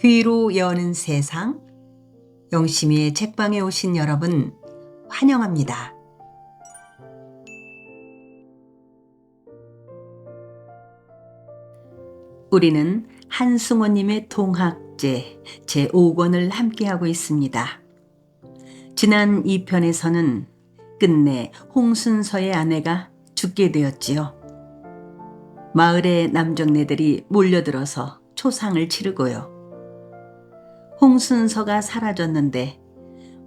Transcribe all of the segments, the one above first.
귀로 여는 세상, 영심이의 책방에 오신 여러분 환영합니다. 우리는 한승원님의 동학제 제5권을 함께하고 있습니다. 지난 2편에서는 끝내 홍순서의 아내가 죽게 되었지요. 마을의 남정네들이 몰려들어서 초상을 치르고요. 홍순서가 사라졌는데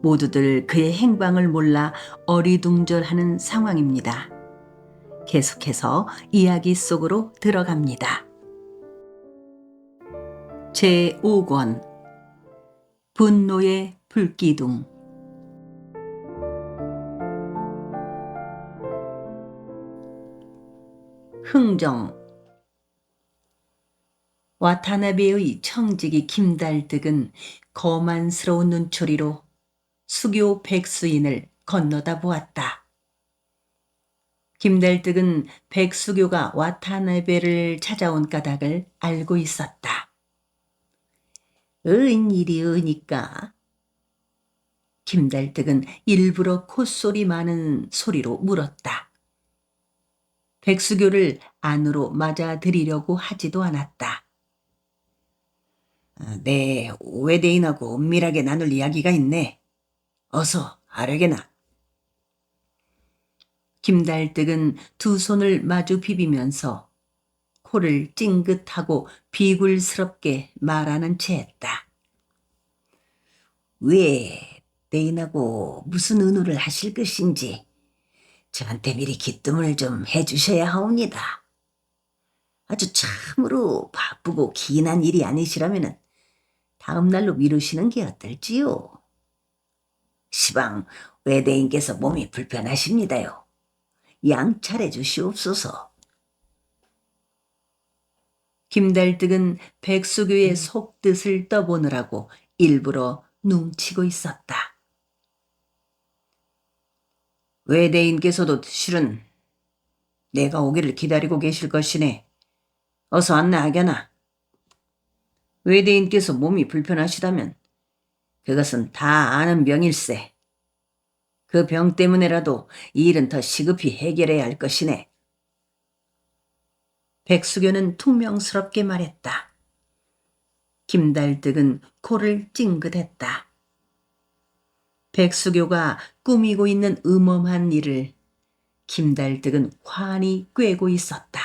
모두들 그의 행방을 몰라 어리둥절하는 상황입니다. 계속해서 이야기 속으로 들어갑니다. 제5권 분노의 불기둥. 흥정. 와타나베의 청지기 김달득은 거만스러운 눈초리로 수교 백수인을 건너다 보았다. 김달득은 백수교가 와타나베를 찾아온 까닭을 알고 있었다. 은일이으니까. 김달득은 일부러 콧소리 많은 소리로 물었다. 백수교를 안으로 맞아들이려고 하지도 않았다. 내 외대인하고 은밀하게 나눌 이야기가 있네. 어서 하려게나. 김달득은 두 손을 마주 비비면서 코를 찡긋하고 비굴스럽게 말하는 채 했다. 왜 대인하고 무슨 은우를 하실 것인지 저한테 미리 기뜸을 좀 해주셔야 하옵니다. 아주 참으로 바쁘고 긴한 일이 아니시라면 다음 날로 미루시는 게 어떨지요? 시방 외대인께서 몸이 불편하십니다요. 양찰해 주시옵소서. 김달득은 백수교의 속뜻을 떠보느라고 일부러 눈치고 있었다. 외대인께서도 실은 내가 오기를 기다리고 계실 것이네. 어서 안내하게나. 외대인께서 몸이 불편하시다면 그것은 다 아는 병일세. 그 병 때문에라도 이 일은 더 시급히 해결해야 할 것이네. 백수교는 퉁명스럽게 말했다. 김달득은 코를 찡긋했다. 백수교가 꾸미고 있는 음험한 일을 김달득은 환히 꿰고 있었다.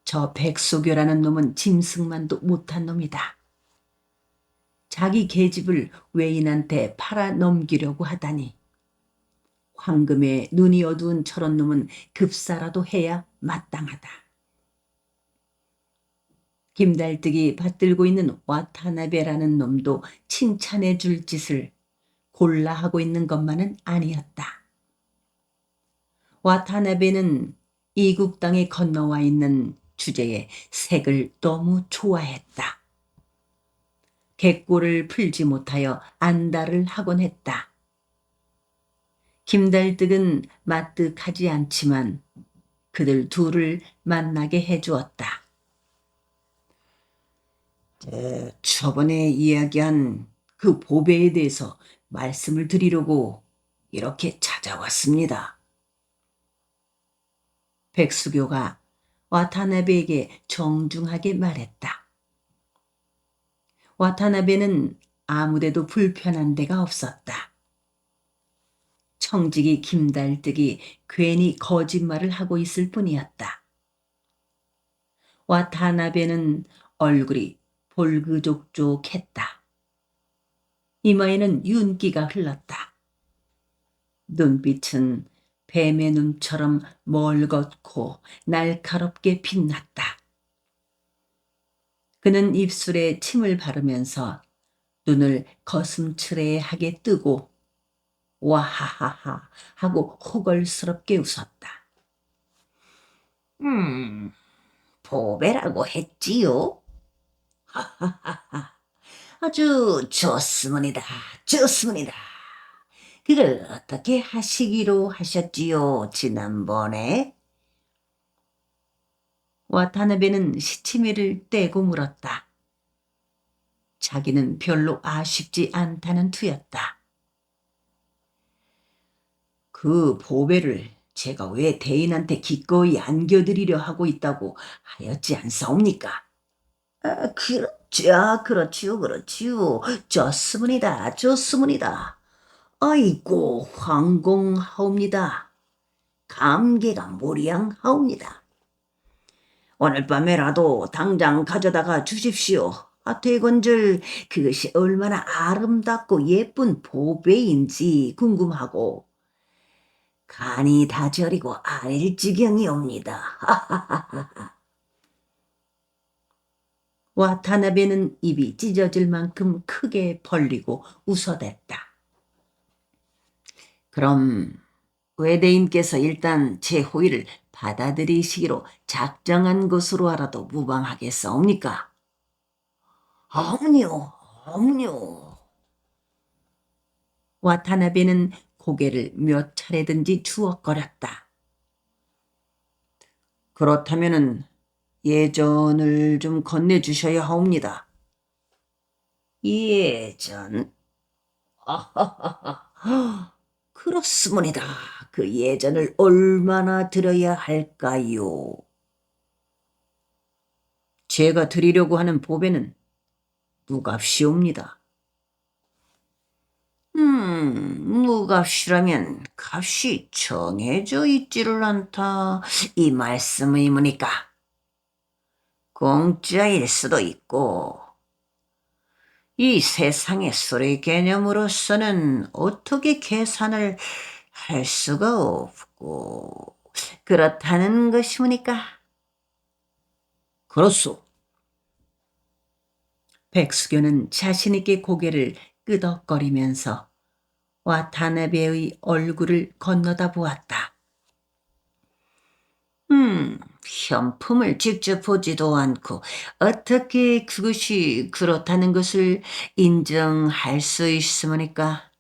저 백수교라는 놈은 짐승만도 못한 놈이다. 자기 계집을 외인한테 팔아 넘기려고 하다니. 황금에 눈이 어두운 저런 놈은 급사라도 해야 마땅하다. 김달득이 받들고 있는 와타나베라는 놈도 칭찬해 줄 짓을 골라 하고 있는 것만은 아니었다. 와타나베는 이국 땅에 건너와 있는 주제의 색을 너무 좋아했다. 객골을 풀지 못하여 안달을 하곤 했다. 김달득은 마뜩하지 않지만 그들 둘을 만나게 해주었다. 저번에 이야기한 그 보배에 대해서 말씀을 드리려고 이렇게 찾아왔습니다. 백수교가 와타나베에게 정중하게 말했다. 와타나베는 아무데도 불편한 데가 없었다. 청지기 김달득이 괜히 거짓말을 하고 있을 뿐이었다. 와타나베는 얼굴이 볼그족족했다. 이마에는 윤기가 흘렀다. 눈빛은 뱀의 눈처럼 멀겋고 날카롭게 빛났다. 그는 입술에 침을 바르면서 눈을 거슴츠레하게 뜨고 와하하하 하고 호걸스럽게 웃었다. 보배라고 했지요? 하하하하. 아주 좋습니다. 좋습니다. 그걸 어떻게 하시기로 하셨지요, 지난번에? 와타나베는 시치미를 떼고 물었다. 자기는 별로 아쉽지 않다는 투였다. 그 보배를 제가 왜 대인한테 기꺼이 안겨드리려 하고 있다고 하였지 않사옵니까? 그렇지요. 좋습니다. 아이고, 황공하옵니다. 감개가 무량하옵니다. 오늘 밤에라도 당장 가져다가 주십시오. 되건들 그것이 얼마나 아름답고 예쁜 보배인지 궁금하고 간이 다 저리고 아릴 지경이옵니다. 와타나베는 입이 찢어질 만큼 크게 벌리고 웃어댔다. 그럼 외대인께서 일단 제 호의를 받아들이시기로 작정한 것으로 알아도 무방하겠사옵니까? 아무요. 와타나베는 고개를 몇 차례든지 주워거렸다. 그렇다면은 예전을 좀 건네주셔야 하옵니다. 예전? 그렇습니다. 그 예전을 얼마나 들어야 할까요? 제가 드리려고 하는 보배는 무값이옵니다. 무값이라면 값이 정해져 있지를 않다. 이 말씀의무니까. 공짜일 수도 있고, 이 세상의 수리 개념으로서는 어떻게 계산을 할 수가 없고, 그렇다는 것이오니까. 그렇소. 백수교는 자신있게 고개를 끄덕거리면서 와타나베의 얼굴을 건너다 보았다. 현품을 직접 보지도 않고 어떻게 그것이 그렇다는 것을 인정할 수 있으니까?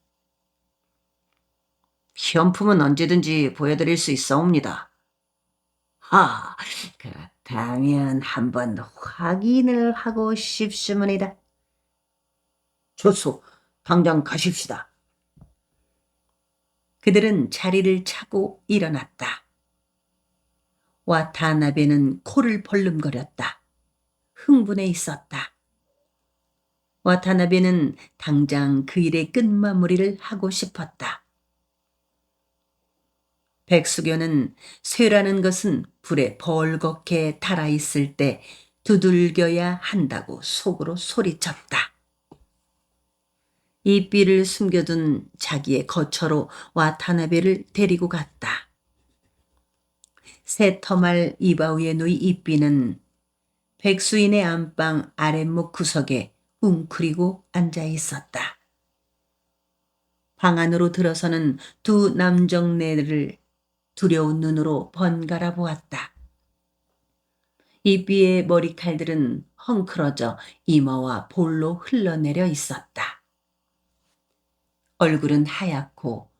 현품은 언제든지 보여드릴 수 있사옵니다. 그렇다면 한번 확인을 하고 싶습니다. 좋소. 당장 가십시다. 그들은 자리를 차고 일어났다. 와타나베는 코를 벌름거렸다. 흥분해 있었다. 와타나베는 당장 그 일의 끝마무리를 하고 싶었다. 백수교는 쇠라는 것은 불에 벌겋게 달아있을 때 두들겨야 한다고 속으로 소리쳤다. 이삐를 숨겨둔 자기의 거처로 와타나베를 데리고 갔다. 새터말 이바위에 누이 이삐는 백수인의 안방 아랫목 구석에 웅크리고 앉아 있었다. 방 안으로 들어서는 두 남정네를 두려운 눈으로 번갈아 보았다. 이삐의 머리칼들은 헝클어져 이마와 볼로 흘러내려 있었다. 얼굴은 하얗고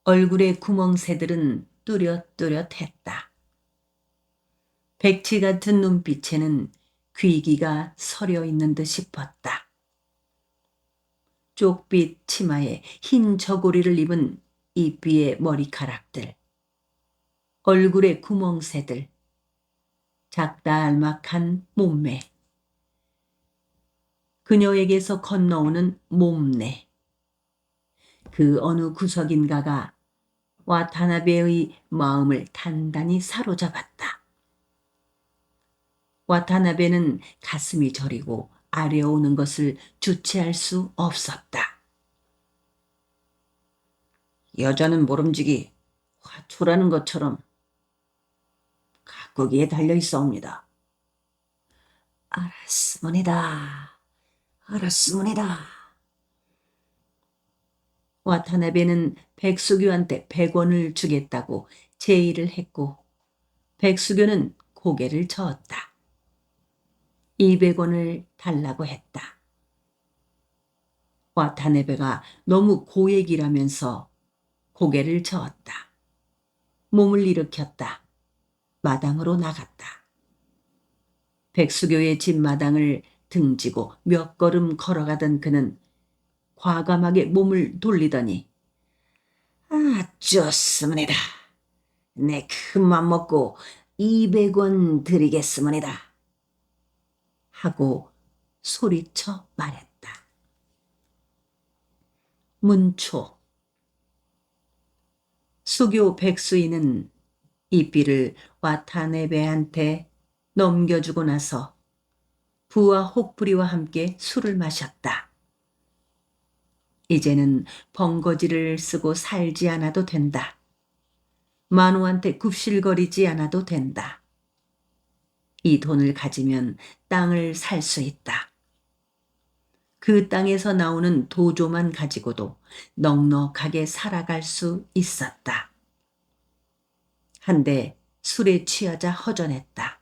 얼굴의 구멍새들은 뚜렷뚜렷했다. 백치 같은 눈빛에는 귀기가 서려 있는 듯 싶었다. 쪽빛 치마에 흰 저고리를 입은 이삐의 머리카락들, 얼굴의 구멍새들, 작달막한 몸매, 그녀에게서 건너오는 몸내, 그 어느 구석인가가 와타나베의 마음을 단단히 사로잡았다. 와타나베는 가슴이 저리고 아려오는 것을 주체할 수 없었다. 여자는 모름지기 화초라는 것처럼 가꾸기에 달려있사옵니다. 알았습니다. 와타나베는 백수교한테 100원을 주겠다고 제의를 했고 백수교는 고개를 저었다. 200원을 달라고 했다. 와타나베가 너무 고액이라면서 고개를 저었다. 몸을 일으켰다. 마당으로 나갔다. 백수교의 집 마당을 등지고 몇 걸음 걸어가던 그는 과감하게 몸을 돌리더니 좋습니다. 내 큰맘 먹고 200원 드리겠습니다. 하고 소리쳐 말했다. 문초. 수교 백수인은 이삐를 와타네베한테 넘겨주고 나서 부와 혹부리와 함께 술을 마셨다. 이제는 번거지를 쓰고 살지 않아도 된다. 만우한테 굽실거리지 않아도 된다. 이 돈을 가지면 땅을 살 수 있다. 그 땅에서 나오는 도조만 가지고도 넉넉하게 살아갈 수 있었다. 한데 술에 취하자 허전했다.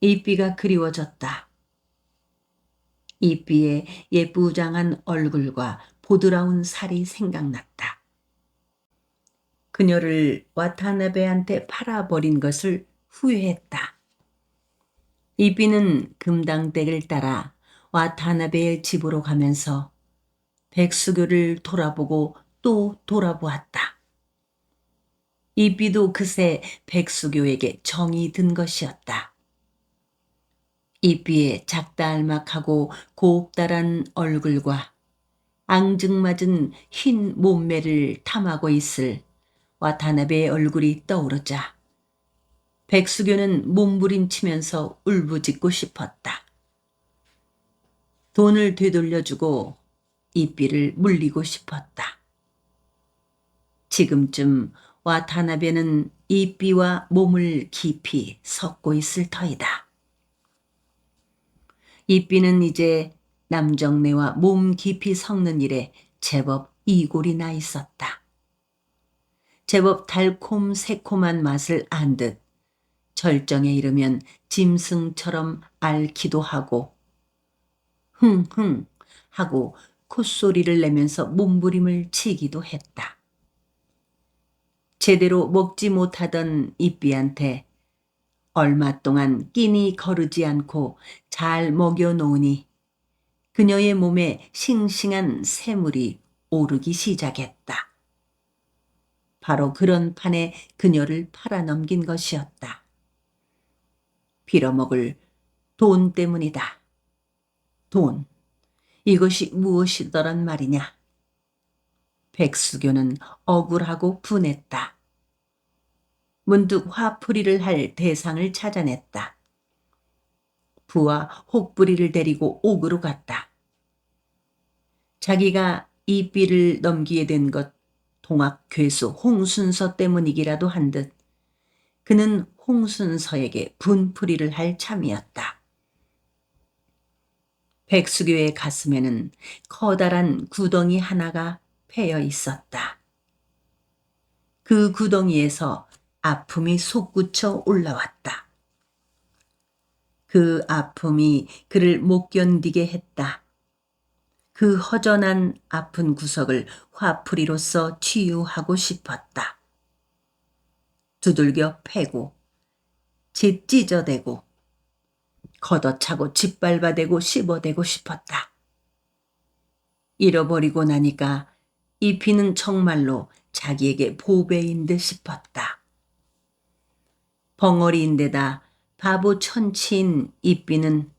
이삐가 그리워졌다. 이삐의 예쁘장한 얼굴과 보드라운 살이 생각났다. 그녀를 와타나베한테 팔아버린 것을 후회했다. 이삐는 금당댁을 따라 와타나베의 집으로 가면서 백수교를 돌아보고 또 돌아보았다. 이삐도 그새 백수교에게 정이 든 것이었다. 이삐의 작달막하고 곱다란 얼굴과 앙증맞은 흰 몸매를 탐하고 있을 와타나베의 얼굴이 떠오르자 백수교는 몸부림치면서 울부짖고 싶었다. 돈을 되돌려주고 이삐를 물리고 싶었다. 지금쯤 와타나베는 이삐와 몸을 깊이 섞고 있을 터이다. 이삐는 이제 남정네와 몸 깊이 섞는 일에 제법 이골이 나 있었다. 제법 달콤 새콤한 맛을 안 듯 절정에 이르면 짐승처럼 앓기도 하고 흥흥 하고 콧소리를 내면서 몸부림을 치기도 했다. 제대로 먹지 못하던 이삐한테 얼마 동안 끼니 거르지 않고 잘 먹여놓으니 그녀의 몸에 싱싱한 샘물이 오르기 시작했다. 바로 그런 판에 그녀를 팔아넘긴 것이었다. 빌어먹을 돈 때문이다. 돈, 이것이 무엇이더란 말이냐. 백수교는 억울하고 분했다. 문득 화풀이를 할 대상을 찾아냈다. 부와 혹부리를 데리고 옥으로 갔다. 자기가 이삐를 넘기게 된 것 동학괴수 홍순서 때문이기라도 한 듯 그는 홍순서에게 분풀이를 할 참이었다. 백수교의 가슴에는 커다란 구덩이 하나가 패여 있었다. 그 구덩이에서 아픔이 솟구쳐 올라왔다. 그 아픔이 그를 못 견디게 했다. 그 허전한 아픈 구석을 화풀이로써 치유하고 싶었다. 두들겨 패고 찢어대고 걷어차고 짓밟아대고 씹어대고 싶었다. 잃어버리고 나니까 이삐는 정말로 자기에게 보배인 듯 싶었다. 벙어리인데다 바보 천치인 이삐는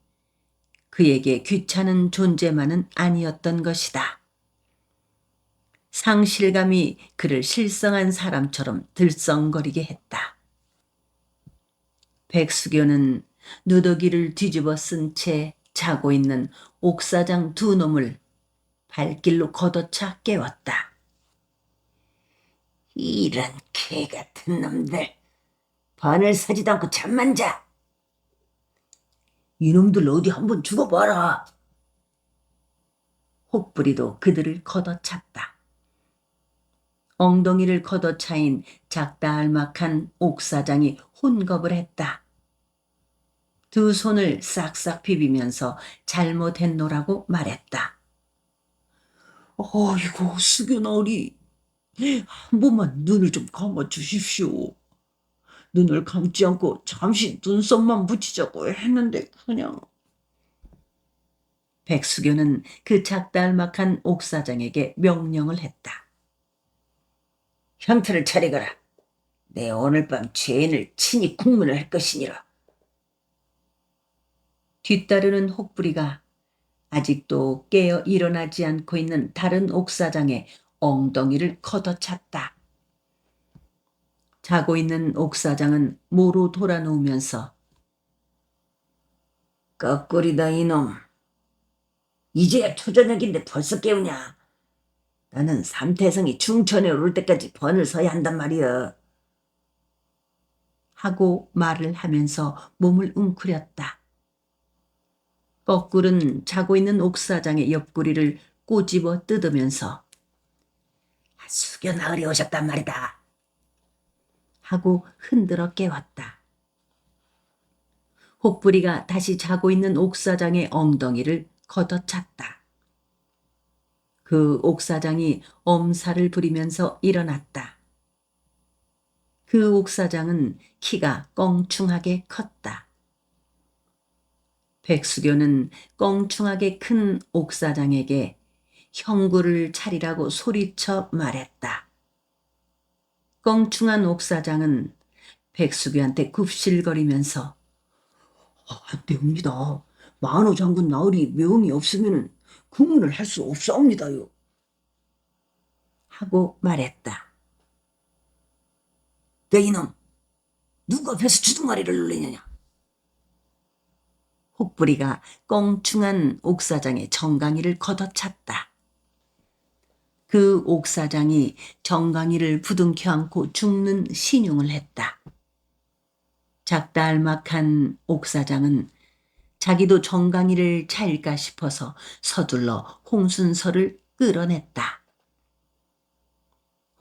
그에게 귀찮은 존재만은 아니었던 것이다. 상실감이 그를 실성한 사람처럼 들썩거리게 했다. 백수교는 누더기를 뒤집어 쓴 채 자고 있는 옥사장 두 놈을 발길로 걷어차 깨웠다. 이런 개 같은 놈들, 바늘 서지도 않고 잠만 자. 이놈들 어디 한번 죽어봐라. 혹부리도 그들을 걷어찼다. 엉덩이를 걷어차인 작달막한 옥사장이 혼겁을 했다. 두 손을 싹싹 비비면서 잘못했노라고 말했다. 아이고, 수견아리, 한 번만 눈을 좀 감아주십시오. 눈을 감지 않고 잠시 눈썹만 붙이자고 했는데 그냥. 백수교는 그 작달막한 옥사장에게 명령을 했다. 형틀을 차리거라. 내 오늘 밤 죄인을 친히 국문을 할 것이니라. 뒤따르는 혹부리가 아직도 깨어 일어나지 않고 있는 다른 옥사장의 엉덩이를 걷어찼다. 자고 있는 옥사장은 모로 돌아누우면서 거꾸리다 이놈. 이제야 초저녁인데 벌써 깨우냐. 나는 삼태성이 중천에 오를 때까지 번을 서야 한단 말이여. 하고 말을 하면서 몸을 웅크렸다. 거꾸른 자고 있는 옥사장의 옆구리를 꼬집어 뜯으면서 숙여 나으리 오셨단 말이다. 하고 흔들어 깨웠다. 혹부리가 다시 자고 있는 옥사장의 엉덩이를 걷어찼다. 그 옥사장이 엄살을 부리면서 일어났다. 그 옥사장은 키가 껑충하게 컸다. 백수교는 껑충하게 큰 옥사장에게 형구를 차리라고 소리쳐 말했다. 껑충한 옥사장은 백수교한테 굽실거리면서 안 됩니다. 만호 장군 나으리 명이 없으면 국문을 할 수 없사옵니다요. 하고 말했다. 내 이놈, 누가 앞에서 주둥아리를 놀리느냐. 혹부리가 껑충한 옥사장의 정강이를 걷어찼다. 그 옥사장이 정강이를 부둥켜 안고 죽는 신용을 했다. 작달막한 옥사장은 자기도 정강이를 차일까 싶어서 서둘러 홍순서를 끌어냈다.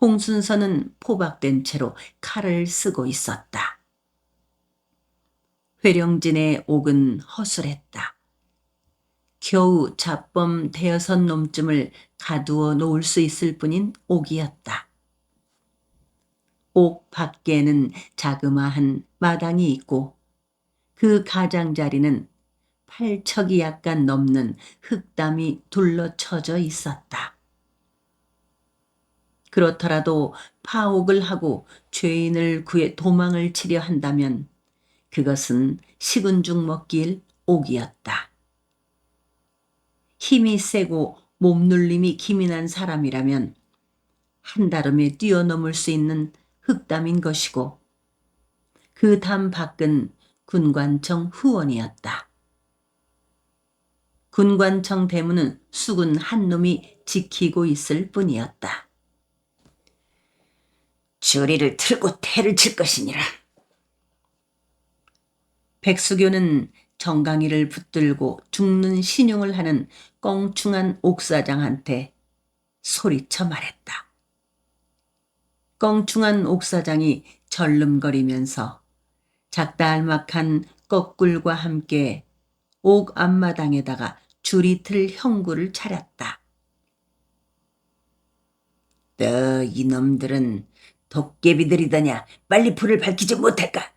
홍순서는 포박된 채로 칼을 쓰고 있었다. 회령진의 옥은 허술했다. 겨우 잡범 대여섯 놈쯤을 가두어 놓을 수 있을 뿐인 옥이었다. 옥 밖에는 자그마한 마당이 있고 그 가장자리는 8척이 약간 넘는 흙담이 둘러쳐져 있었다. 그렇더라도 파옥을 하고 죄인을 구해 도망을 치려 한다면 그것은 식은 죽 먹기일 옥이었다. 힘이 세고 몸놀림이 기민한 사람이라면 한다름에 뛰어넘을 수 있는 흙담인 것이고 그 담 밖은 군관청 후원이었다. 군관청 대문은 수군 한 놈이 지키고 있을 뿐이었다. 주리를 틀고 태를 칠 것이니라. 백수교는 정강이를 붙들고 죽는 신용을 하는 껑충한 옥사장한테 소리쳐 말했다. 껑충한 옥사장이 절름거리면서 작달막한 거꿀과 함께 옥 앞마당에다가 주리틀 형구를 차렸다. 너 이놈들은 도깨비들이더냐. 빨리 불을 밝히지 못할까?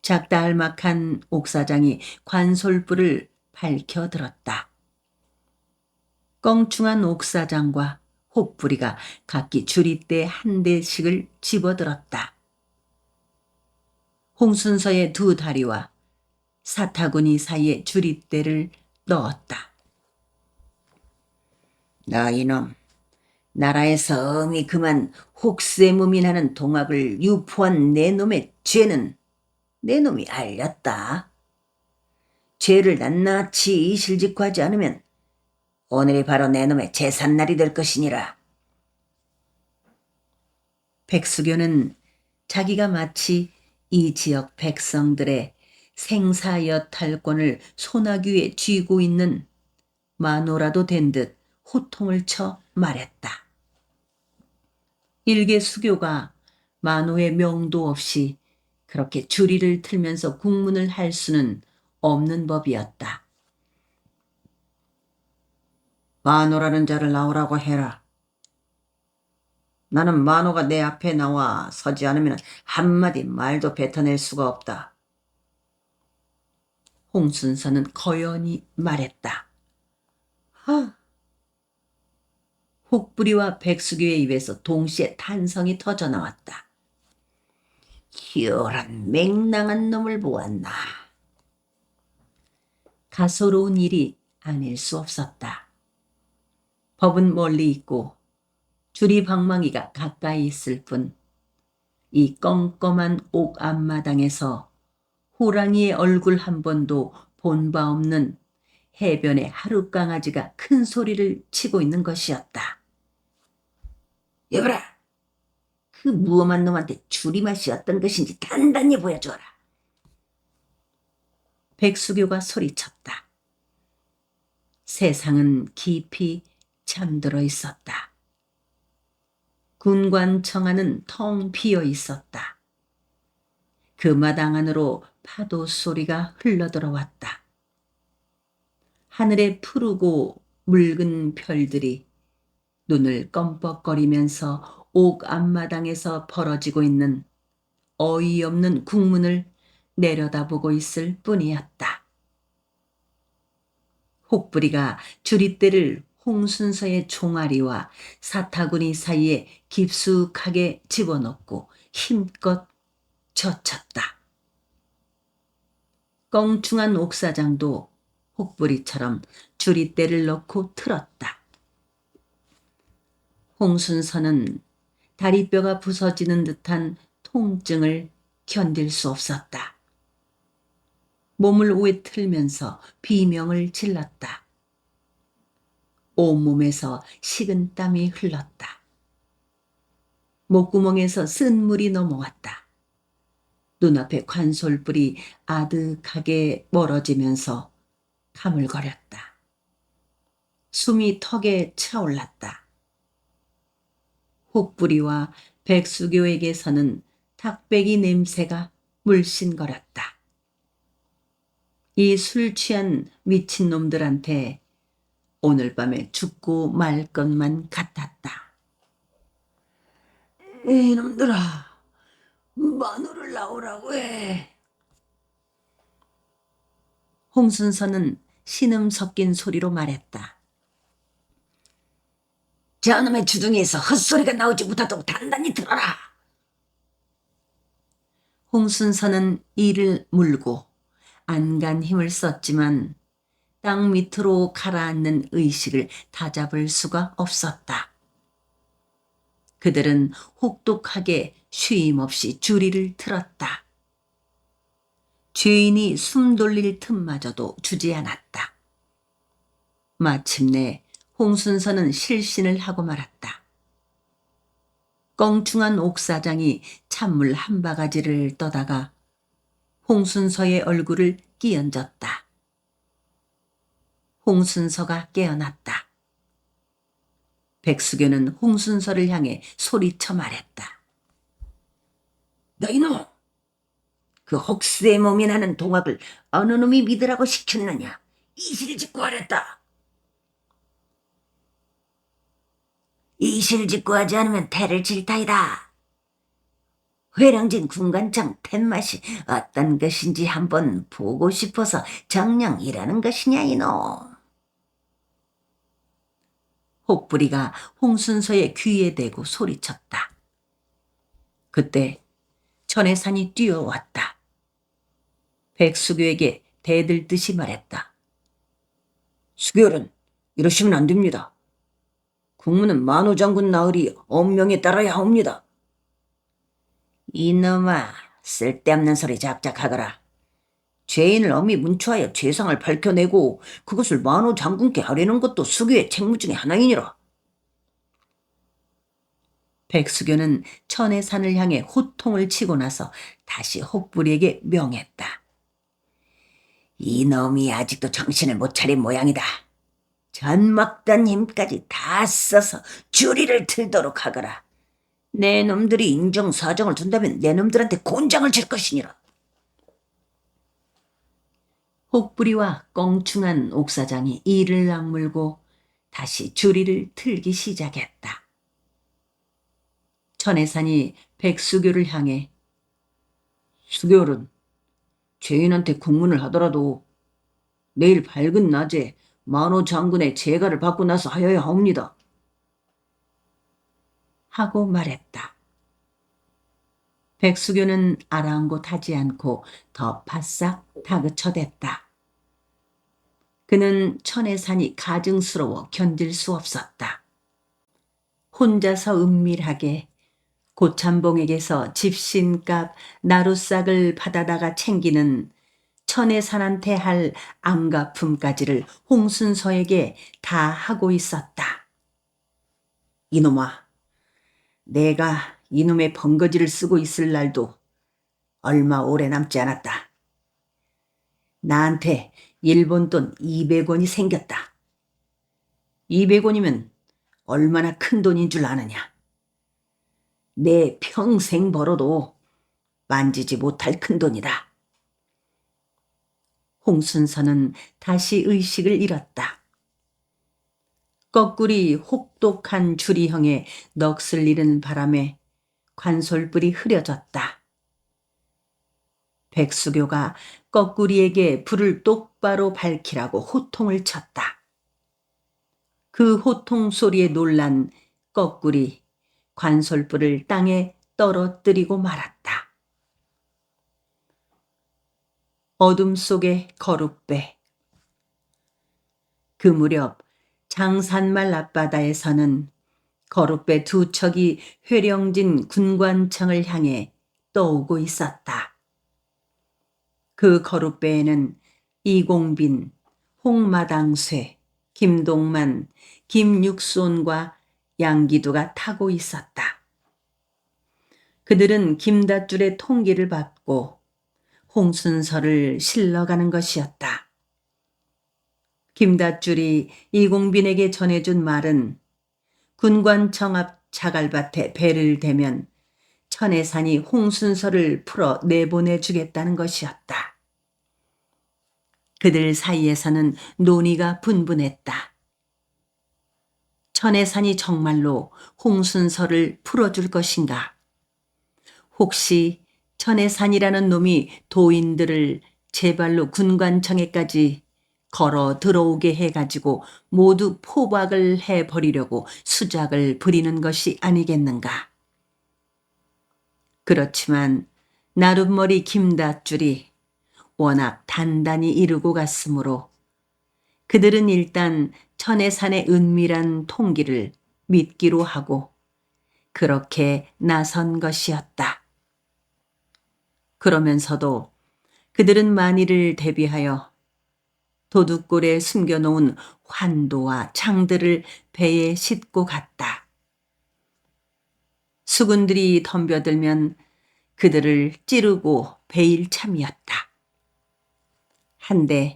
작달막한 옥사장이 관솔불을 밝혀들었다. 껑충한 옥사장과 혹부리가 각기 주리대 한 대씩을 집어들었다. 홍순서의 두 다리와 사타구니 사이에 주리대를 넣었다. 너 이놈, 나라에서 엄히 그만 혹세무민하는 동학을 유포한 내 놈의 죄는 내 놈이 알렸다. 죄를 낱낱이 이실직고하지 않으면 오늘이 바로 내 놈의 제삿날이 될 것이니라. 백수교는 자기가 마치 이 지역 백성들의 생사여탈권을 소나귀에 쥐고 있는 마노라도 된 듯 호통을 쳐 말했다. 일개 수교가 마노의 명도 없이 그렇게 주리를 틀면서 국문을 할 수는 없는 법이었다. 마노라는 자를 나오라고 해라. 나는 마노가 내 앞에 나와 서지 않으면 한마디 말도 뱉어낼 수가 없다. 홍순서는 거연히 말했다. 아! 혹부리와 백수교의 입에서 동시에 탄성이 터져나왔다. 희열한 맹랑한 놈을 보았나. 가소로운 일이 아닐 수 없었다. 법은 멀리 있고 주리방망이가 가까이 있을 뿐 이 껌껌한 옥 앞마당에서 호랑이의 얼굴 한 번도 본 바 없는 해변의 하룻강아지가 큰 소리를 치고 있는 것이었다. 여보라, 그 무엄한 놈한테 줄이맛이 어떤 것인지 단단히 보여줘라. 백수교가 소리쳤다. 세상은 깊이 잠들어 있었다. 군관청하는 텅 비어 있었다. 그 마당 안으로 파도 소리가 흘러들어왔다. 하늘에 푸르고 묽은 별들이 눈을 껌뻑거리면서 옥 앞마당에서 벌어지고 있는 어이없는 국문을 내려다보고 있을 뿐이었다. 혹부리가 주릿대를 홍순서의 종아리와 사타구니 사이에 깊숙하게 집어넣고 힘껏 젖혔다. 껑충한 옥사장도 혹부리처럼 주릿대를 넣고 틀었다. 홍순서는 다리뼈가 부서지는 듯한 통증을 견딜 수 없었다. 몸을 오에 틀면서 비명을 질렀다. 온몸에서 식은 땀이 흘렀다. 목구멍에서 쓴 물이 넘어왔다. 눈앞에 관솔불이 아득하게 멀어지면서 가물거렸다. 숨이 턱에 차올랐다. 혹부리와 백수교에게서는 닭배기 냄새가 물씬거렸다. 이 술 취한 미친놈들한테 오늘 밤에 죽고 말 것만 같았다. 이놈들아, 마누를 나오라고 해. 홍순서는 신음 섞인 소리로 말했다. 저놈의 주둥이에서 헛소리가 나오지 못하도록 단단히 들어라. 홍순서는 이를 물고 안간 힘을 썼지만 땅 밑으로 가라앉는 의식을 다잡을 수가 없었다. 그들은 혹독하게 쉼없이 주리를 틀었다. 죄인이 숨 돌릴 틈마저도 주지 않았다. 마침내 홍순서는 실신을 하고 말았다. 껑충한 옥사장이 찬물 한 바가지를 떠다가 홍순서의 얼굴을 끼얹었다. 홍순서가 깨어났다. 백수교는 홍순서를 향해 소리쳐 말했다. 너 이놈! 그 혹스의 몸이 나는 동학을 어느 놈이 믿으라고 시켰느냐? 이실짓고 하랬다. 이실짓고 하지 않으면 태를 칠 타이다. 회량진 군관청 툇맛이 어떤 것인지 한번 보고 싶어서 정녕 일하는 것이냐 이놈. 혹부리가 홍순서의 귀에 대고 소리쳤다. 그때 천혜산이 뛰어왔다. 백수교에게 대들듯이 말했다. 수교는 이러시면 안 됩니다. 국문은 만우장군 나으리 엄명에 따라야 합니다. 이놈아, 쓸데없는 소리 작작하거라. 죄인을 엄히 문초하여 죄상을 밝혀내고 그것을 만우장군께 아뢰는 것도 수교의 책무 중에 하나이니라. 백수교는 천혜산을 향해 호통을 치고 나서 다시 혹부리에게 명했다. 이놈이 아직도 정신을 못 차린 모양이다. 전막단 힘까지 다 써서 주리를 틀도록 하거라. 내 놈들이 인정사정을 둔다면 내 놈들한테 곤장을 칠 것이니라. 혹부리와 껑충한 옥사장이 이를 악물고 다시 주리를 틀기 시작했다. 천혜산이 백수교를 향해 수교는 죄인한테 국문을 하더라도 내일 밝은 낮에 만호 장군의 제가를 받고 나서 하여야 하옵니다. 하고 말했다. 백수교는 아랑곳하지 않고 더 바싹 다그쳐댔다. 그는 천혜산이 가증스러워 견딜 수 없었다. 혼자서 은밀하게 고참봉에게서 집신값 나룻삭을 받아다가 챙기는 천혜산한테 할 안가품까지를 홍순서에게 다 하고 있었다. 이놈아, 내가 이놈의 번거지를 쓰고 있을 날도 얼마 오래 남지 않았다. 나한테 일본 돈 200원이 생겼다. 200원이면 얼마나 큰 돈인 줄 아느냐. 내 평생 벌어도 만지지 못할 큰 돈이다. 홍순서는 다시 의식을 잃었다. 거꾸리 혹독한 주리형에 넋을 잃은 바람에 관솔불이 흐려졌다. 백수교가 거꾸리에게 불을 똑바로 밝히라고 호통을 쳤다. 그 호통 소리에 놀란 거꾸리 관솔불을 땅에 떨어뜨리고 말았다. 어둠 속의 거룻배. 그 무렵 장산말 앞바다에서는 거룻배 두 척이 회령진 군관청을 향해 떠오고 있었다. 그 거룻배에는 이공빈, 홍마당쇠, 김동만, 김육손과 양기두가 타고 있었다. 그들은 김닷줄의 통기를 받고 홍순서를 실러가는 것이었다. 김닷줄이 이공빈에게 전해준 말은 군관청 앞 자갈밭에 배를 대면 천혜산이 홍순서를 풀어 내보내주겠다는 것이었다. 그들 사이에서는 논의가 분분했다. 천혜산이 정말로 홍순서를 풀어줄 것인가? 혹시 천혜산이라는 놈이 도인들을 제발로 군관청에까지 걸어 들어오게 해가지고 모두 포박을 해버리려고 수작을 부리는 것이 아니겠는가? 그렇지만 나룻머리 김닷줄이 워낙 단단히 이루고 갔으므로 그들은 일단 천혜산의 은밀한 통기를 믿기로 하고 그렇게 나선 것이었다. 그러면서도 그들은 만일을 대비하여 도둑골에 숨겨놓은 환도와 창들을 배에 싣고 갔다. 수군들이 덤벼들면 그들을 찌르고 베일 참이었다. 한데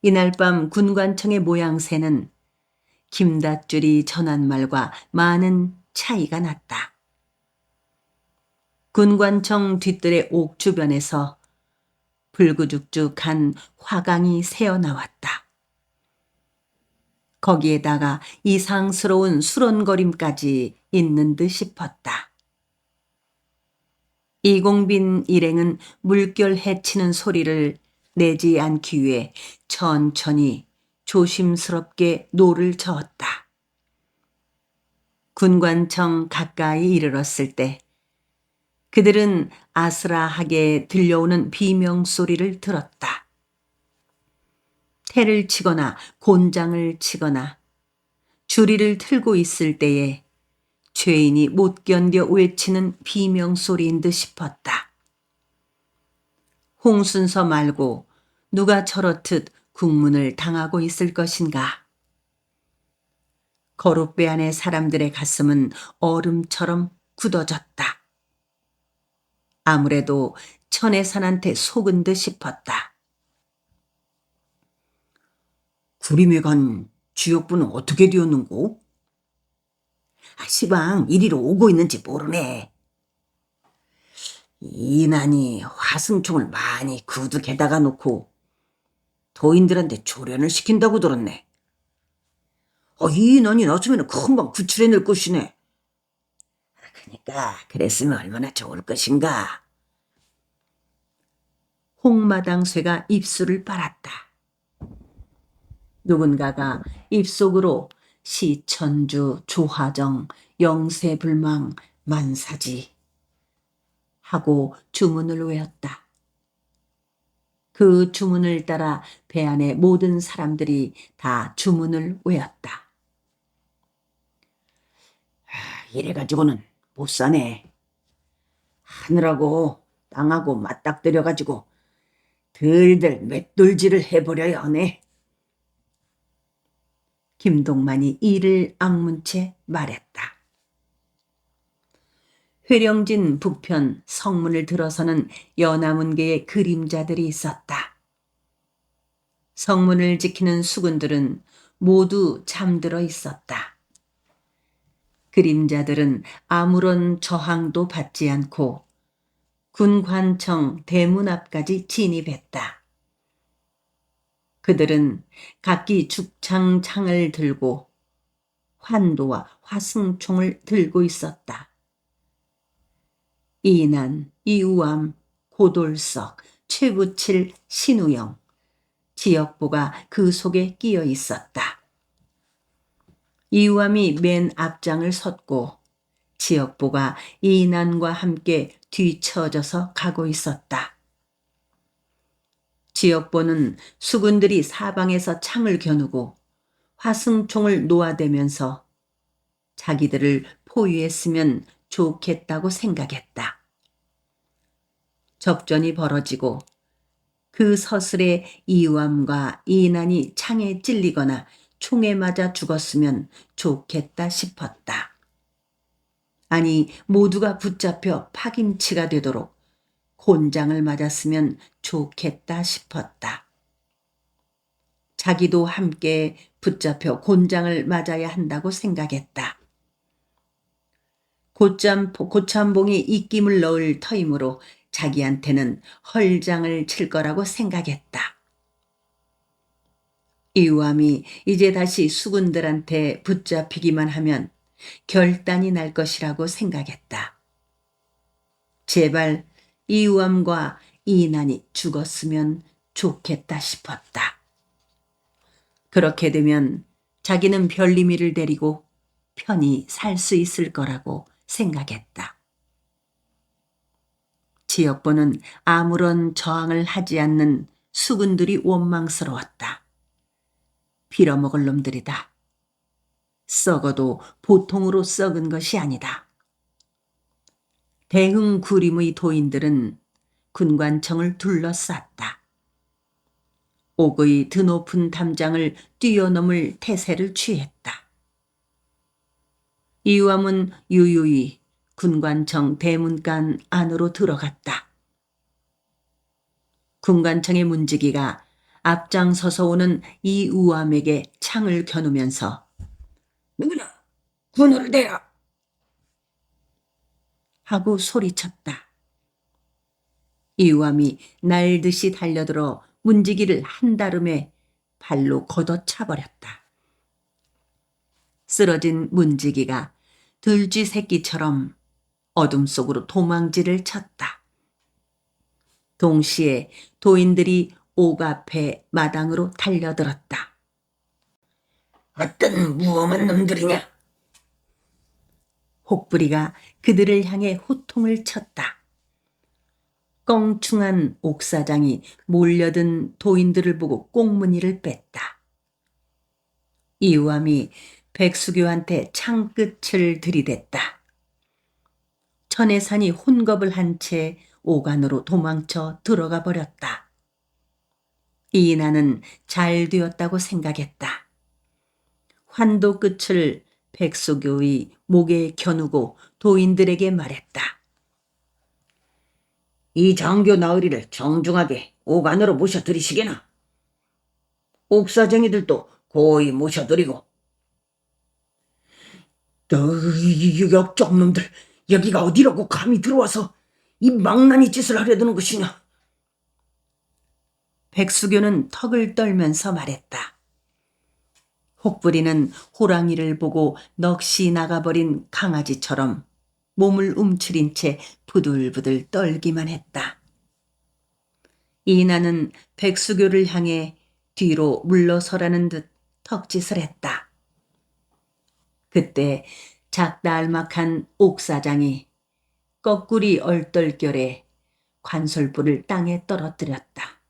이날 밤 군관청의 모양새는 김닷줄이 전한 말과 많은 차이가 났다. 군관청 뒤뜰의 옥 주변에서 불구죽죽한 화강이 새어나왔다. 거기에다가 이상스러운 수론거림까지 있는 듯 싶었다. 이공빈 일행은 물결 헤치는 소리를 내지 않기 위해 천천히 조심스럽게 노를 저었다. 군관청 가까이 이르렀을 때 그들은 아스라하게 들려오는 비명소리를 들었다. 태를 치거나 곤장을 치거나 주리를 틀고 있을 때에 죄인이 못 견뎌 외치는 비명소리인 듯 싶었다. 홍순서 말고 누가 저렇듯 국문을 당하고 있을 것인가? 거룻배 안의 사람들의 가슴은 얼음처럼 굳어졌다. 아무래도 천혜산한테 속은 듯 싶었다. 구림에 간 주역부는 어떻게 되었는고? 시방 이리로 오고 있는지 모르네. 이난이 화승총을 많이 구두개다가 놓고 도인들한테 조련을 시킨다고 들었네. 이난이 나서면 금방 구출해낼 것이네. 그러니까 그랬으면 얼마나 좋을 것인가. 홍마당쇠가 입술을 빨았다. 누군가가 입속으로 시천주, 조화정, 영세불망, 만사지 하고 주문을 외웠다. 그 주문을 따라 배 안의 모든 사람들이 다 주문을 외웠다. 이래가지고는 못 사네. 하늘하고 땅하고 맞닥뜨려가지고 들들 맷돌질을 해버려야 하네. 김동만이 이를 악문 채 말했다. 회령진 북편 성문을 들어서는 연화문계의 그림자들이 있었다. 성문을 지키는 수군들은 모두 잠들어 있었다. 그림자들은 아무런 저항도 받지 않고 군관청 대문 앞까지 진입했다. 그들은 각기 죽창창을 들고 환도와 화승총을 들고 있었다. 이난, 이우암, 고돌석, 최부칠, 신우영, 지역보가 그 속에 끼어 있었다. 이우암이 맨 앞장을 섰고 지역보가 이난과 함께 뒤처져서 가고 있었다. 지역보는 수군들이 사방에서 창을 겨누고 화승총을 놓아대면서 자기들을 포위했으면 좋겠다고 생각했다. 접전이 벌어지고 그 서슬에 이우암과 이난이 창에 찔리거나 총에 맞아 죽었으면 좋겠다 싶었다. 아니, 모두가 붙잡혀 파김치가 되도록 곤장을 맞았으면 좋겠다 싶었다. 자기도 함께 붙잡혀 곤장을 맞아야 한다고 생각했다. 고참봉이 입김을 넣을 터이므로 자기한테는 헐장을 칠 거라고 생각했다. 이우암이 이제 다시 수군들한테 붙잡히기만 하면 결단이 날 것이라고 생각했다. 제발 이우암과 이난이 죽었으면 좋겠다 싶었다. 그렇게 되면 자기는 별림이를 데리고 편히 살 수 있을 거라고 생각했다. 지역보는 아무런 저항을 하지 않는 수군들이 원망스러웠다. 빌어먹을 놈들이다. 썩어도 보통으로 썩은 것이 아니다. 대흥 구림의 도인들은 군관청을 둘러쌌다. 옥의 드높은 담장을 뛰어넘을 태세를 취했다. 이우암은 유유히 군관청 대문간 안으로 들어갔다. 군관청의 문지기가 앞장서서 오는 이우암에게 창을 겨누면서 누구냐? 군호를 대라! 하고 소리쳤다. 이우암이 날듯이 달려들어 문지기를 한다름에 발로 걷어차버렸다. 쓰러진 문지기가 들쥐 새끼처럼 어둠 속으로 도망질을 쳤다. 동시에 도인들이 옥 앞에 마당으로 달려들었다. 어떤 무엄한 놈들이냐? 혹부리가 그들을 향해 호통을 쳤다. 껑충한 옥사장이 몰려든 도인들을 보고 꽁무니를 뺐다. 이우암이 백수교한테 창끝을 들이댔다. 천혜산이 혼겁을 한 채 옥 안으로 도망쳐 들어가 버렸다. 이인하는 잘 되었다고 생각했다. 환도 끝을 백수교의 목에 겨누고 도인들에게 말했다. 이 장교 나으리를 정중하게 옥 안으로 모셔들이시게나. 옥사쟁이들도 고이 모셔드리고. 너 역적놈들, 여기가 어디라고 감히 들어와서 이 망나니 짓을 하려드는 것이냐. 백수교는 턱을 떨면서 말했다. 혹부리는 호랑이를 보고 넋이 나가버린 강아지처럼 몸을 움츠린 채 부들부들 떨기만 했다. 이나는 백수교를 향해 뒤로 물러서라는 듯 턱짓을 했다. 그때 작달막한 옥사장이 거꾸리 얼떨결에 관솔불을 땅에 떨어뜨렸다.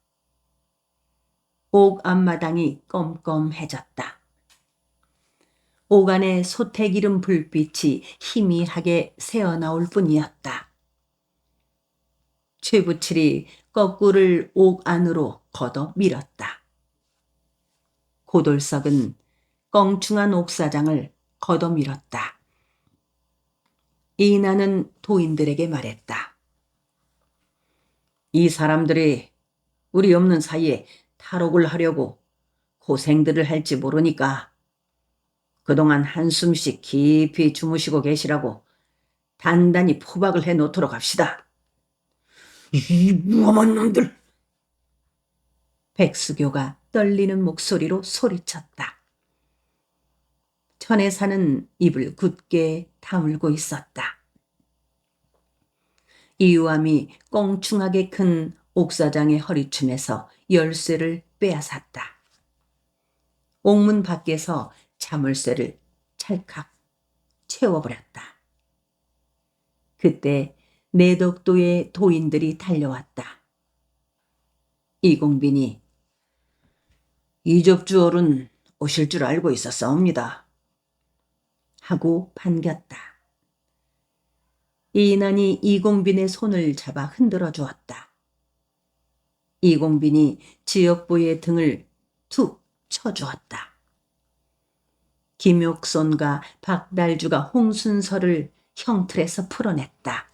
옥 앞마당이 껌껌해졌다. 옥 안에 소태기름 불빛이 희미하게 새어나올 뿐이었다. 최부칠이 거꾸를 옥 안으로 걷어 밀었다. 고돌석은 껑충한 옥사장을 걷어 밀었다. 이나는 도인들에게 말했다. 이 사람들이 우리 없는 사이에 탈옥을 하려고 고생들을 할지 모르니까 그동안 한숨씩 깊이 주무시고 계시라고 단단히 포박을 해 놓도록 합시다. 이 무엄한 놈들! 백수교가 떨리는 목소리로 소리쳤다. 천혜사는 입을 굳게 다물고 있었다. 이유암이 꽁충하게 큰 옥사장의 허리춤에서 열쇠를 빼앗았다. 옥문 밖에서 자물쇠를 찰칵 채워버렸다. 그때 내덕도의 도인들이 달려왔다. 이공빈이 이접주얼은 오실 줄 알고 있었사옵니다. 하고 반겼다. 이인환이 이공빈의 손을 잡아 흔들어 주었다. 이공빈이 지역부의 등을 툭 쳐주었다. 김욕손과 박달주가 홍순서를 형틀에서 풀어냈다.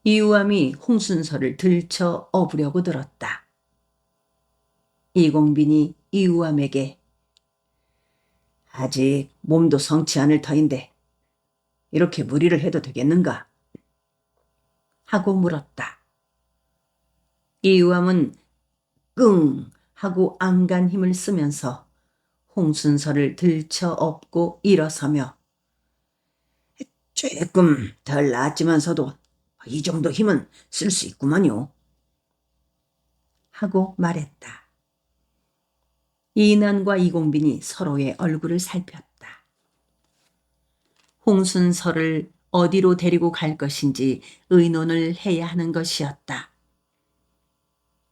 이우암이 홍순서를 들쳐 업으려고 들었다. 이공빈이 이우암에게 아직 몸도 성치 않을 터인데 이렇게 무리를 해도 되겠는가? 하고 물었다. 이우암은 끙 하고 안간 힘을 쓰면서 홍순서를 들쳐 업고 일어서며 조금 덜 나았지만서도 이 정도 힘은 쓸 수 있구만요. 하고 말했다. 이인환과 이공빈이 서로의 얼굴을 살폈다. 홍순서를 어디로 데리고 갈 것인지 의논을 해야 하는 것이었다.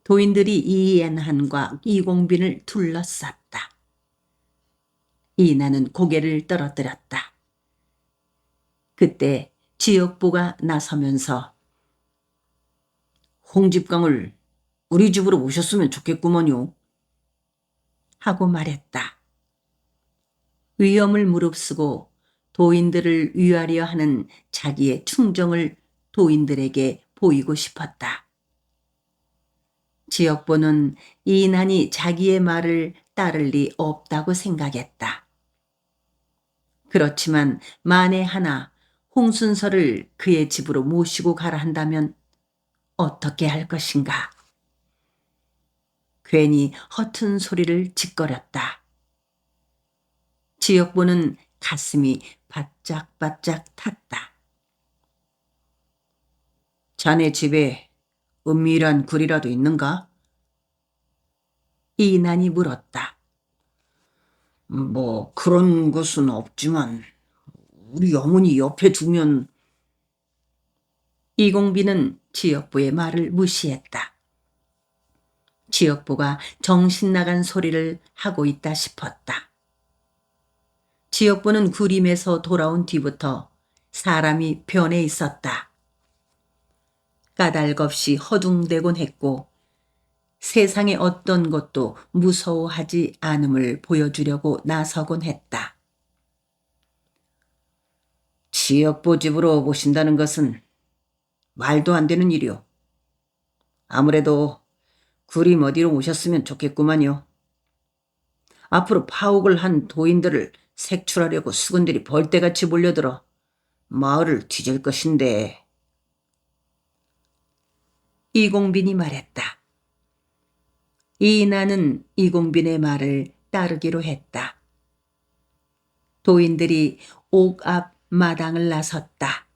도인들이 이인환과 이공빈을 둘러쌌다. 이인환은 고개를 떨어뜨렸다. 그때 지역부가 나서면서 홍집강을 우리 집으로 모셨으면 좋겠구먼요. 하고 말했다. 위엄을 무릅쓰고 도인들을 위하려 하는 자기의 충정을 도인들에게 보이고 싶었다. 지역부는 이인환이 자기의 말을 따를 리 없다고 생각했다. 그렇지만 만에 하나 홍순서를 그의 집으로 모시고 가라 한다면 어떻게 할 것인가? 괜히 허튼 소리를 짓거렸다. 지역부는 가슴이 바짝바짝 탔다. 자네 집에 은밀한 굴이라도 있는가? 이인환이 물었다. 뭐 그런 것은 없지만 우리 어머니 옆에 두면. 이공빈은 지역부의 말을 무시했다. 지역부가 정신 나간 소리를 하고 있다 싶었다. 지역부는 구림에서 돌아온 뒤부터 사람이 변해 있었다. 까닭없이 허둥대곤 했고 세상의 어떤 것도 무서워하지 않음을 보여주려고 나서곤 했다. 지역부 집으로 모신다는 것은 말도 안 되는 일이오. 아무래도 구림 어디로 오셨으면 좋겠구만요. 앞으로 파옥을 한 도인들을 색출하려고 수군들이 벌떼같이 몰려들어 마을을 뒤질 것인데. 이공빈이 말했다. 이인환은 이공빈의 말을 따르기로 했다. 도인들이 옥 앞 마당을 나섰다.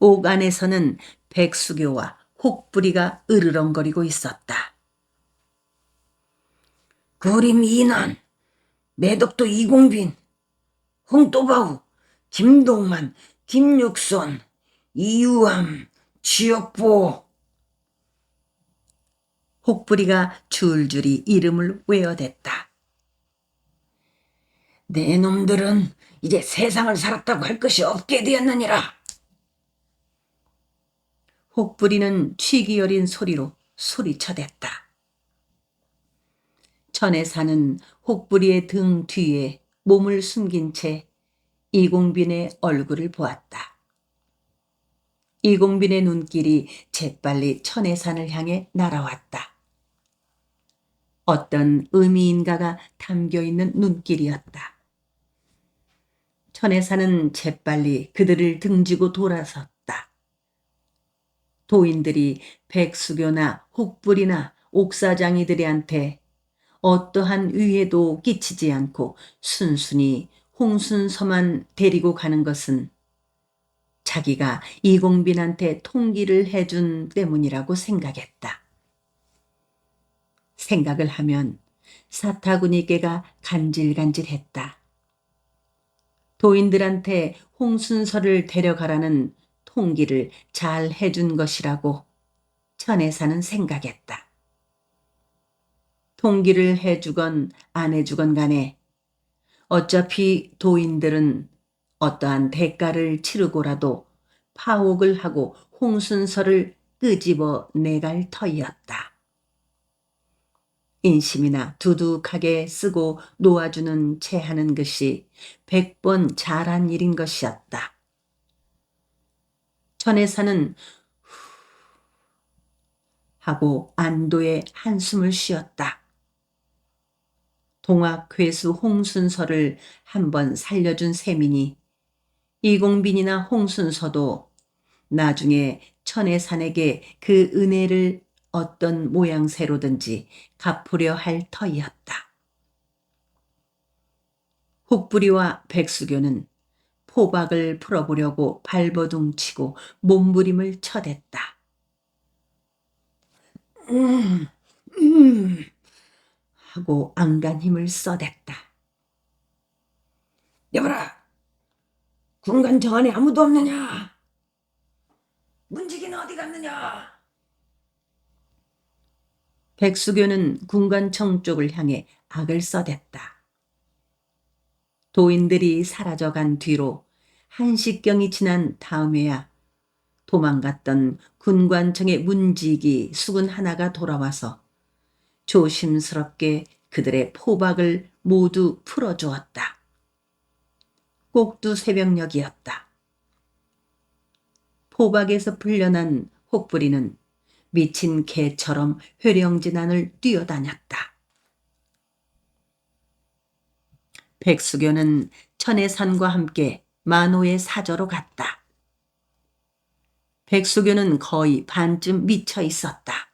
옥 안에서는 백수교와 혹부리가 으르렁거리고 있었다. 그림 이난, 매덕도 이공빈, 홍또바우, 김동만, 김육선, 이유함, 지역보. 혹부리가 줄줄이 이름을 외어댔다. 내 놈들은 이제 세상을 살았다고 할 것이 없게 되었느니라. 혹부리는 취기 어린 소리로 소리쳐댔다. 천혜사는 혹부리의 등 뒤에 몸을 숨긴 채 이공빈의 얼굴을 보았다. 이공빈의 눈길이 재빨리 천혜산을 향해 날아왔다. 어떤 의미인가가 담겨있는 눈길이었다. 천혜산은 재빨리 그들을 등지고 돌아섰다. 도인들이 백수교나 혹부리나 옥사장이들한테 어떠한 위해도 끼치지 않고 순순히 홍순서만 데리고 가는 것은 자기가 이공빈한테 통기를 해준 때문이라고 생각했다. 생각을 하면 사타구니께가 간질간질했다. 도인들한테 홍순서를 데려가라는 통기를 잘 해준 것이라고 천혜사는 생각했다. 통기를 해주건 안 해주건 간에 어차피 도인들은 어떠한 대가를 치르고라도 파옥을 하고 홍순서를 끄집어 내갈 터이었다. 인심이나 두둑하게 쓰고 놓아주는 채 하는 것이 100번 잘한 일인 것이었다. 천혜사는 후 하고 안도의 한숨을 쉬었다. 동학회수 홍순서를 한번 살려준 셈이니 이공빈이나 홍순서도 나중에 천혜산에게 그 은혜를 어떤 모양새로든지 갚으려 할 터이었다. 혹부리와 백수교는 포박을 풀어보려고 발버둥치고 몸부림을 쳐댔다. 하고 안간 힘을 써댔다. 여봐라, 군관청 안에 아무도 없느냐? 문지기는 어디 갔느냐? 백수교는 군관청 쪽을 향해 악을 써댔다. 도인들이 사라져간 뒤로 한식경이 지난 다음에야 도망갔던 군관청의 문지기 수군 하나가 돌아와서 조심스럽게 그들의 포박을 모두 풀어주었다. 꼭두 새벽녘이었다. 포박에서 풀려난 혹부리는 미친 개처럼 회령진안을 뛰어다녔다. 백수교는 천혜산과 함께 만호의 사저로 갔다. 백수교는 거의 반쯤 미쳐 있었다.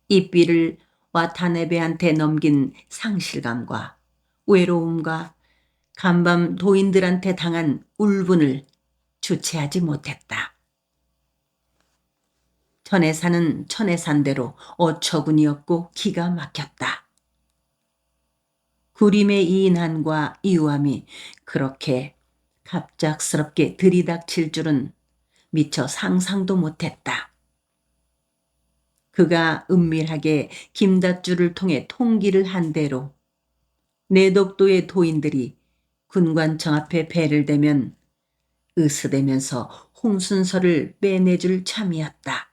이삐를 와타네베한테 넘긴 상실감과 외로움과 간밤 도인들한테 당한 울분을 주체하지 못했다. 천혜산은 천혜산대로 어처구니없고 기가 막혔다. 구림의 이인한과 이유함이 그렇게 갑작스럽게 들이닥칠 줄은 미처 상상도 못했다. 그가 은밀하게 김닷줄을 통해 통기를 한 대로 내덕도의 도인들이 군관청 앞에 배를 대면 으스대면서 홍순서를 빼내줄 참이었다.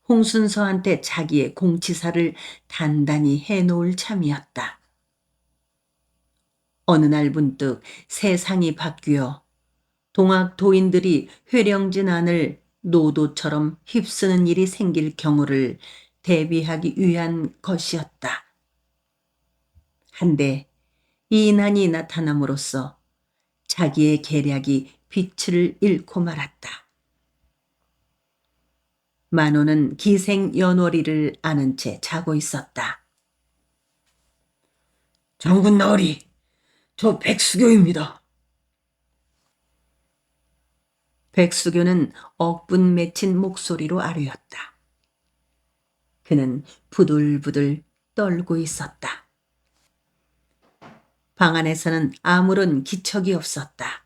홍순서한테 자기의 공치사를 단단히 해놓을 참이었다. 어느 날 문득 세상이 바뀌어 동학 도인들이 회령진안을 노도처럼 휩쓰는 일이 생길 경우를 대비하기 위한 것이었다. 한데 이인한이 나타남으로써 자기의 계략이 빛을 잃고 말았다. 만호는 기생연월이를 아는 채 자고 있었다. 장군 나으리, 저 백수교입니다. 백수교는 억분 맺힌 목소리로 아뢰었다. 그는 부들부들 떨고 있었다. 방 안에서는 아무런 기척이 없었다.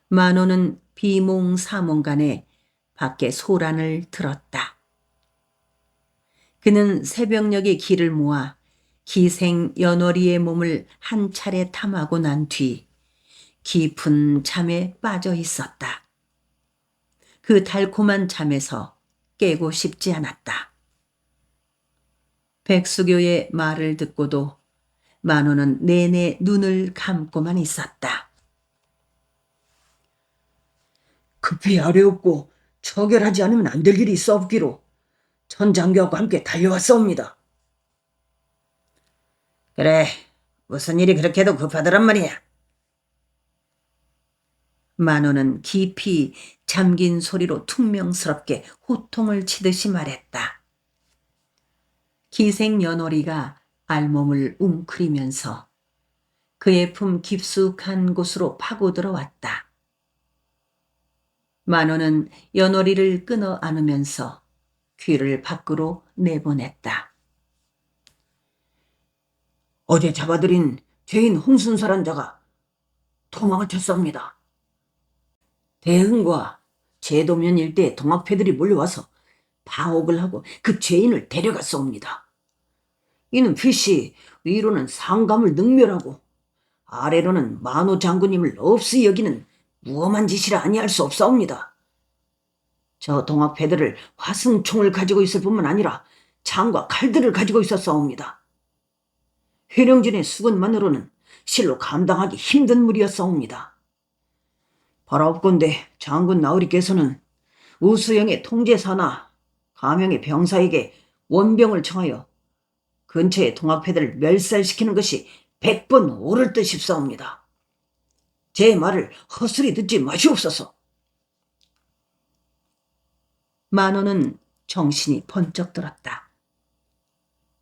만호는 비몽사몽간에 밖에 소란을 들었다. 그는 새벽녘에 기를 모아 기생 연월이의 몸을 한 차례 탐하고 난 뒤 깊은 잠에 빠져 있었다. 그 달콤한 잠에서 깨고 싶지 않았다. 백수교의 말을 듣고도 만호는 내내 눈을 감고만 있었다. 급히 아뢰옵고 처결하지 않으면 안 될 일이 있어옵기로 전 장교하고 함께 달려왔사옵니다. 그래, 무슨 일이 그렇게도 급하더란 말이야. 만호는 깊이 잠긴 소리로 퉁명스럽게 호통을 치듯이 말했다. 기생 연월이가 알몸을 웅크리면서 그의 품 깊숙한 곳으로 파고들어왔다. 만호는 연월이를 끊어 안으면서 귀를 밖으로 내보냈다. 어제 잡아들인 죄인 홍순사란 자가 도망을 쳤사옵니다. 대흥과 제도면 일대의 동학패들이 몰려와서 파옥을 하고 그 죄인을 데려갔사옵니다. 이는 필시 위로는 상감을 능멸하고 아래로는 만호 장군님을 없이 여기는 무엄한 짓이라 아니할 수 없사옵니다. 저 동학패들을 화승총을 가지고 있을 뿐만 아니라 창과 칼들을 가지고 있었사옵니다. 회령진의 수군만으로는 실로 감당하기 힘든 무리였사옵니다. 바라옵건대 장군 나으리께서는 우수영의 통제사나 가명의 병사에게 원병을 청하여 근처의 동학패들을 멸살시키는 것이 100번 옳을 듯 싶사옵니다. 제 말을 헛소리 듣지 마시옵소서. 만호는 정신이 번쩍 들었다.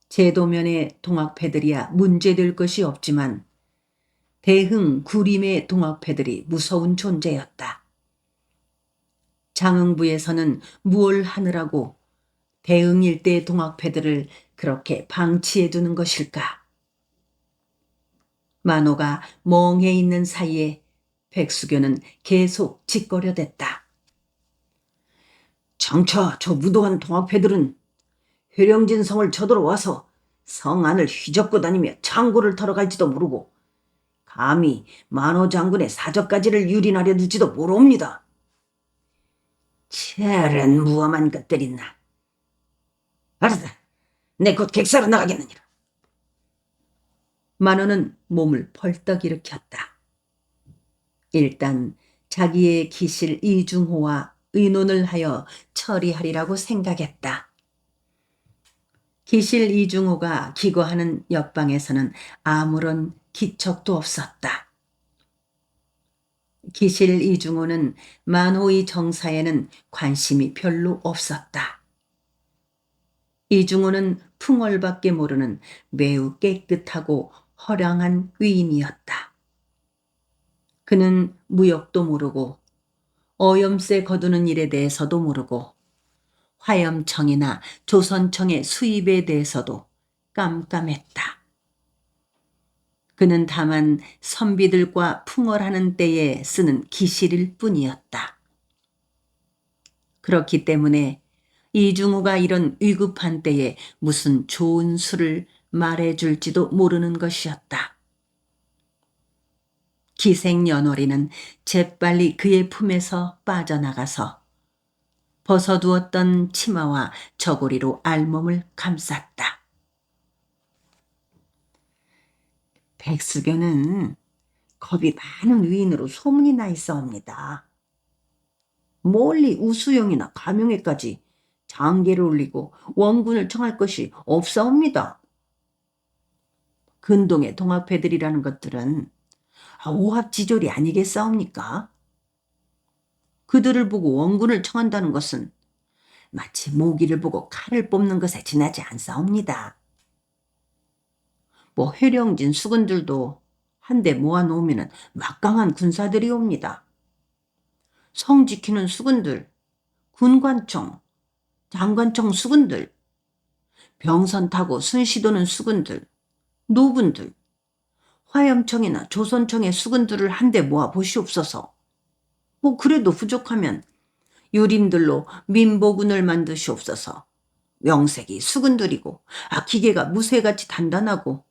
제도면의 동학패들이야 문제될 것이 없지만 대흥 구림의 동학패들이 무서운 존재였다. 장흥부에서는 무얼 하느라고 대흥 일대 동학패들을 그렇게 방치해 두는 것일까? 만호가 멍해 있는 사이에 백수교는 계속 짓거려댔다. 장차 저 무도한 동학패들은 회령진 성을 쳐들어와서 성 안을 휘젓고 다니며 창고를 털어 갈지도 모르고 감히 만호 장군의 사적가지를 유린하려 들지도 모릅니다. 저런 무엄한 것들이나. 알았다. 내 곧 객사로 나가겠느니라. 만호는 몸을 벌떡 일으켰다. 일단 자기의 기실 이중호와 의논을 하여 처리하리라고 생각했다. 기실 이중호가 기거하는 옆방에서는 아무런 기척도 없었다. 기실 이중호는 만호의 정사에는 관심이 별로 없었다. 이중호는 풍월밖에 모르는 매우 깨끗하고 허량한 위인이었다. 그는 무역도 모르고 어염세 거두는 일에 대해서도 모르고 화염청이나 조선청의 수입에 대해서도 깜깜했다. 그는 다만 선비들과 풍월하는 때에 쓰는 기실일 뿐이었다. 그렇기 때문에 이중호가 이런 위급한 때에 무슨 좋은 수를 말해줄지도 모르는 것이었다. 기생연월이는 재빨리 그의 품에서 빠져나가서 벗어두었던 치마와 저고리로 알몸을 감쌌다. 백수교는 겁이 많은 위인으로 소문이 나 있사옵니다. 멀리 우수영이나 가명에까지 장계를 올리고 원군을 청할 것이 없사옵니다. 근동의 동학패들이라는 것들은 오합지졸이 아니겠사옵니까? 그들을 보고 원군을 청한다는 것은 마치 모기를 보고 칼을 뽑는 것에 지나지 않사옵니다. 회령진 수군들도 한데 모아놓으면 막강한 군사들이 옵니다. 성 지키는 수군들, 군관총, 장관청 수군들, 병선 타고 순시 도는 수군들, 노군들, 화염청이나 조선청의 수군들을 한데 모아 보시옵소서. 그래도 부족하면 유림들로 민보군을 만드시옵소서. 명색이 수군들이고 기계가 무쇠같이 단단하고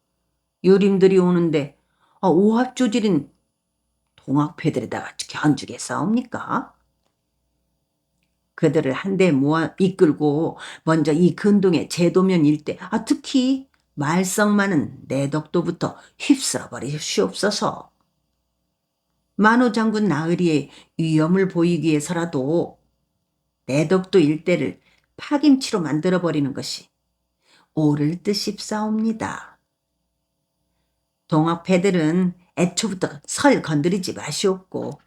유림들이 오는데 오합조질인 동학패들에다가 견주겠사옵니까? 그들을 한데 모아 이끌고 먼저 이 근동의 제도면 일대, 특히 말썽 많은 내덕도부터 휩쓸어 버리시옵소서. 만호 장군 나으리의 위엄을 보이기 위해서라도 내덕도 일대를 파김치로 만들어 버리는 것이 옳을 듯싶사옵니다. 동학패들은 애초부터 설 건드리지 마시옵고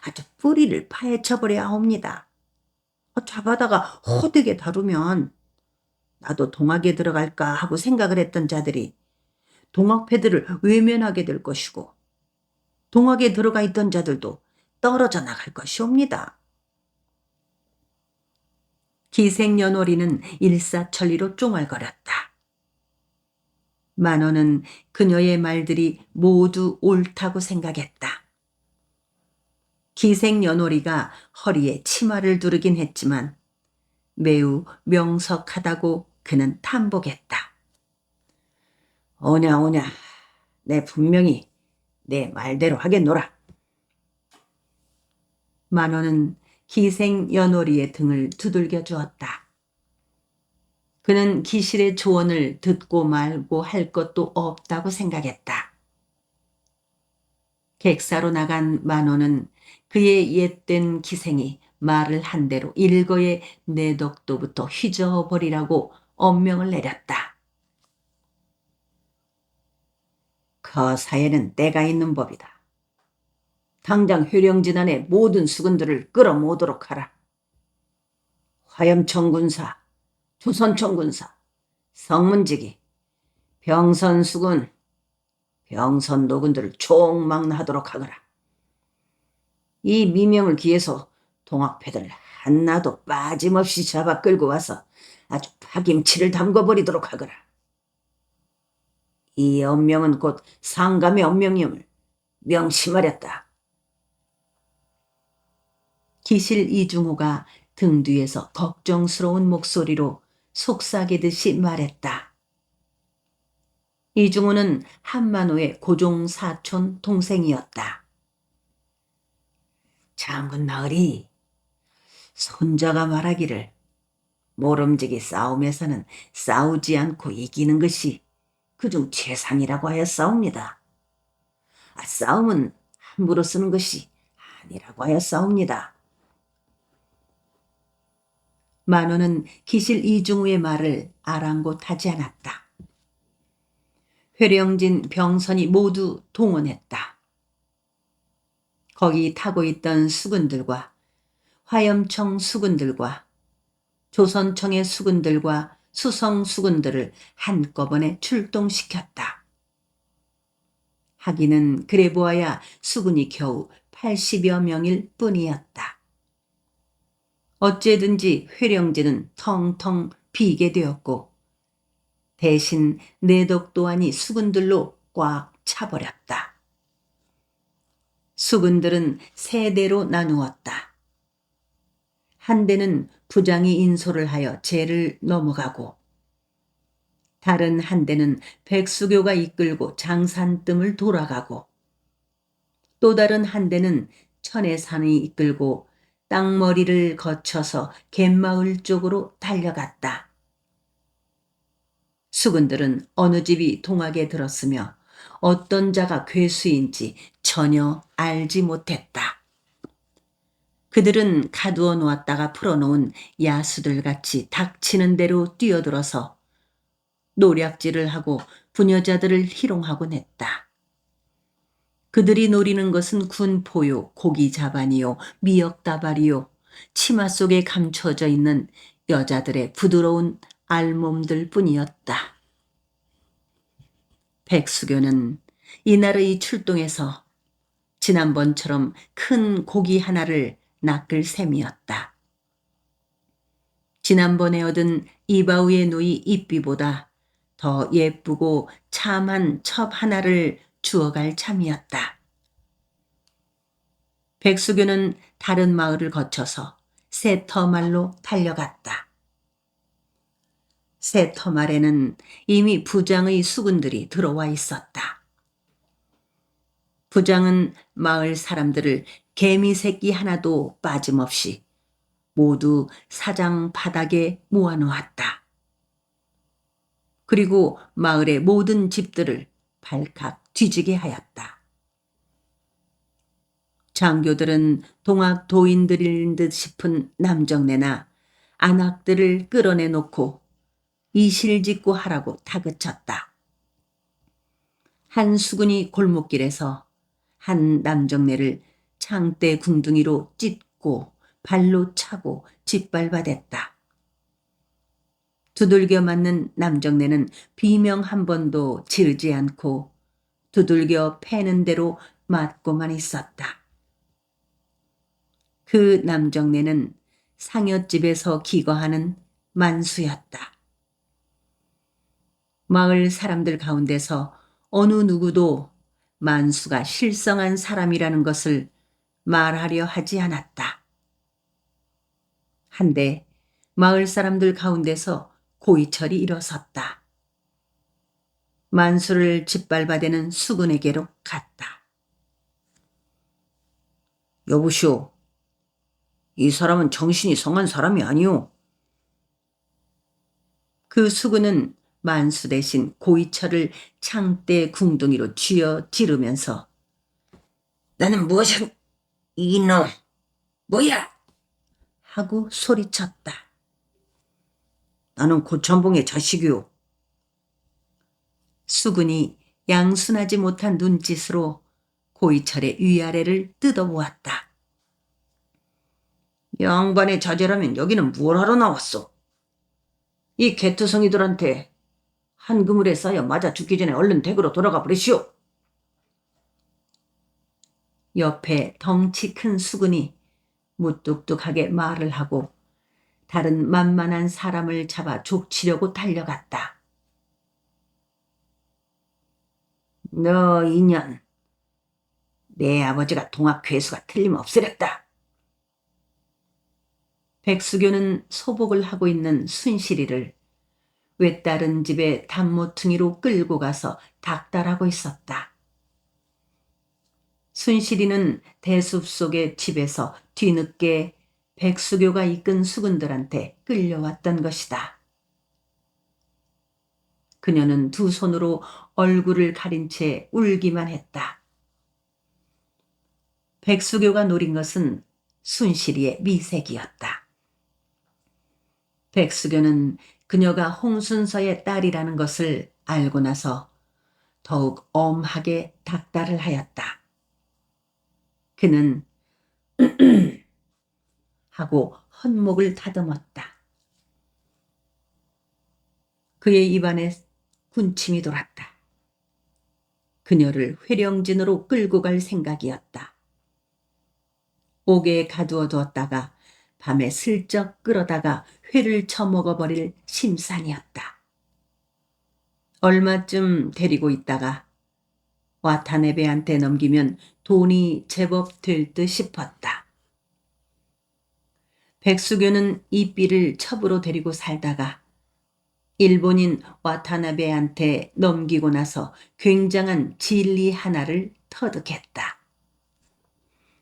아주 뿌리를 파헤쳐 버려야 합니다. 잡아다가 호되게 다루면 나도 동학에 들어갈까 하고 생각을 했던 자들이 동학패들을 외면하게 될 것이고 동학에 들어가 있던 자들도 떨어져 나갈 것이옵니다. 기생연월이는 일사천리로 쫑알거렸다. 만호는 그녀의 말들이 모두 옳다고 생각했다. 기생연월이가 허리에 치마를 두르긴 했지만 매우 명석하다고 그는 탐복했다. 오냐 오냐, 내 분명히 내 말대로 하겠노라. 만호는 기생연월이의 등을 두들겨 주었다. 그는 기실의 조언을 듣고 말고 할 것도 없다고 생각했다. 객사로 나간 만호는 그의 옛된 기생이 말을 한 대로 일거의 내덕도부터 휘저어버리라고 엄명을 내렸다. 거사에는 때가 있는 법이다. 당장 회령진 안에 모든 수군들을 끌어모으도록 하라. 화염청 군사, 조선청 군사, 성문지기, 병선수군, 병선노군들을 총망라하도록 하거라. 이 미명을 기해서 동학패들을 한나도 빠짐없이 잡아 끌고 와서 아주 파김치를 담궈버리도록 하거라. 이 엄명은 곧 상감의 엄명임을 명심하렸다. 기실 이중호가 등 뒤에서 걱정스러운 목소리로 속삭이듯이 말했다. 이중호는 한만호의 고종 사촌 동생이었다. 장군 나으리, 손자가 말하기를 모름지기 싸움에서는 싸우지 않고 이기는 것이 그중 최상이라고 하였사옵니다. 싸움은 함부로 쓰는 것이 아니라고 하였사옵니다. 만호는 기실 이중우의 말을 아랑곳하지 않았다. 회령진 병선이 모두 동원했다. 거기 타고 있던 수군들과 화염청 수군들과 조선청의 수군들과 수성 수군들을 한꺼번에 출동시켰다. 하기는 그래 보아야 수군이 겨우 80여 명일 뿐이었다. 어째든지 회령진은 텅텅 비게 되었고 대신 내덕 또한이 수군들로 꽉 차버렸다. 수군들은 세 대로 나누었다. 한 대는 부장이 인솔을 하여 제를 넘어가고 다른 한 대는 백수교가 이끌고 장산뜸을 돌아가고 또 다른 한 대는 천해산이 이끌고 땅머리를 거쳐서 갯마을 쪽으로 달려갔다. 수군들은 어느 집이 동학에 들었으며 어떤 자가 괴수인지 전혀 알지 못했다. 그들은 가두어 놓았다가 풀어놓은 야수들 같이 닥치는 대로 뛰어들어서 노략질을 하고 부녀자들을 희롱하곤 했다. 그들이 노리는 것은 군포요, 고기자반이요, 미역다발이요, 치마 속에 감춰져 있는 여자들의 부드러운 알몸들 뿐이었다. 백수교는 이날의 출동에서 지난번처럼 큰 고기 하나를 낚을 셈이었다. 지난번에 얻은 이바우의 누이 이삐보다 더 예쁘고 참한 첩 하나를 주어갈 참이었다. 백수교는 다른 마을을 거쳐서 새터말로 달려갔다. 새터말에는 이미 부장의 수군들이 들어와 있었다. 부장은 마을 사람들을 개미 새끼 하나도 빠짐없이 모두 사장 바닥에 모아놓았다. 그리고 마을의 모든 집들을 발칵 뒤지게 하였다. 장교들은 동학 도인들인 듯 싶은 남정네나 안악들을 끌어내놓고 이실직고 하라고 다그쳤다. 한 수군이 골목길에서 한 남정네를 창대 궁둥이로 찢고 발로 차고 짓밟아댔다. 두들겨 맞는 남정네는 비명 한 번도 지르지 않고 두들겨 패는 대로 맞고만 있었다. 그 남정네는 상여집에서 기거하는 만수였다. 마을 사람들 가운데서 어느 누구도 만수가 실성한 사람이라는 것을 말하려 하지 않았다. 한데 마을 사람들 가운데서 고이철이 일어섰다. 만수를 짓밟아대는 수군에게로 갔다. 여보시오, 이 사람은 정신이 성한 사람이 아니오. 그 수군은 만수 대신 고이철을 창대 궁둥이로 쥐어 지르면서 나는 무엇이 이놈 뭐야? 하고 소리쳤다. 나는 고천봉의 자식이오. 수군이 양순하지 못한 눈짓으로 고이철의 위아래를 뜯어보았다. 양반의 자제라면 여기는 뭘 하러 나왔어? 이 개투성이들한테 한 그물에 쌓여 맞아 죽기 전에 얼른 댁으로 돌아가 버리시오. 옆에 덩치 큰 수군이 무뚝뚝하게 말을 하고 다른 만만한 사람을 잡아 족치려고 달려갔다. 너 이년, 내 아버지가 동학회수가 틀림없으랬다. 백수교는 소복을 하고 있는 순실이를 외다른 집에 단모퉁이로 끌고 가서 닥달하고 있었다. 순실이는 대숲 속의 집에서 뒤늦게 백수교가 이끈 수군들한테 끌려왔던 것이다. 그녀는 두 손으로 얼굴을 가린 채 울기만 했다. 백수교가 노린 것은 순실이의 미색이었다. 백수교는 그녀가 홍순서의 딸이라는 것을 알고 나서 더욱 엄하게 닥달을 하였다. 그는 하고 헛목을 다듬었다. 그의 입안에 군침이 돌았다. 그녀를 회령진으로 끌고 갈 생각이었다. 옥에 가두어 두었다가 밤에 슬쩍 끌어다가 회를 처먹어버릴 심산이었다. 얼마쯤 데리고 있다가 와타네베한테 넘기면 돈이 제법 될 듯 싶었다. 백수교는 이삐를 첩으로 데리고 살다가 일본인 와타나베한테 넘기고 나서 굉장한 진리 하나를 터득했다.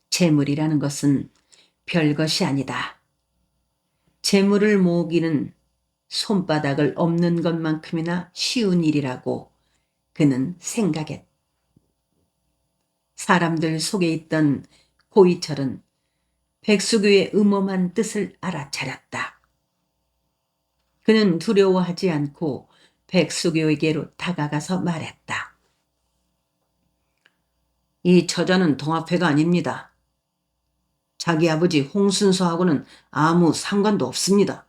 재물이라는 것은 별것이 아니다. 재물을 모으기는 손바닥을 엎는 것만큼이나 쉬운 일이라고 그는 생각했다. 사람들 속에 있던 고이철은 백수교의 음험한 뜻을 알아차렸다. 그는 두려워하지 않고 백수교에게로 다가가서 말했다. 이 처자는 동학회가 아닙니다. 자기 아버지 홍순서하고는 아무 상관도 없습니다.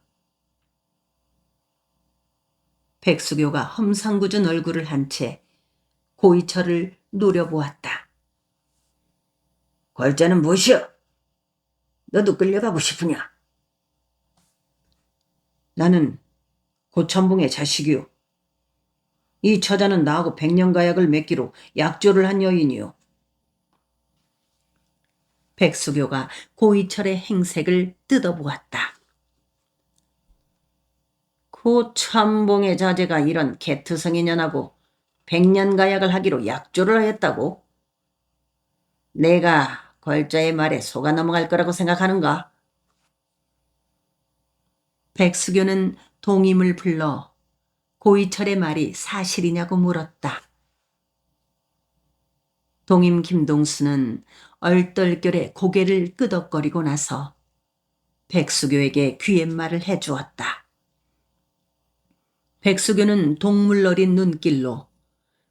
백수교가 험상궂은 얼굴을 한 채 고이철을 노려보았다. 골자는 무엇이여? 너도 끌려가고 싶으냐? 나는 고참봉의 자식이요. 이 처자는 나하고 백년가약을 맺기로 약조를 한 여인이요. 백수교가 고이철의 행색을 뜯어보았다. 고참봉의 자제가 이런 개트성이년하고 백년가약을 하기로 약조를 하였다고? 내가 걸자의 말에 속아 넘어갈 거라고 생각하는가? 백수교는 동임을 불러 고이철의 말이 사실이냐고 물었다. 동임 김동수는 얼떨결에 고개를 끄덕거리고 나서 백수교에게 귀옛말을 해주었다. 백수교는 동물 어린 눈길로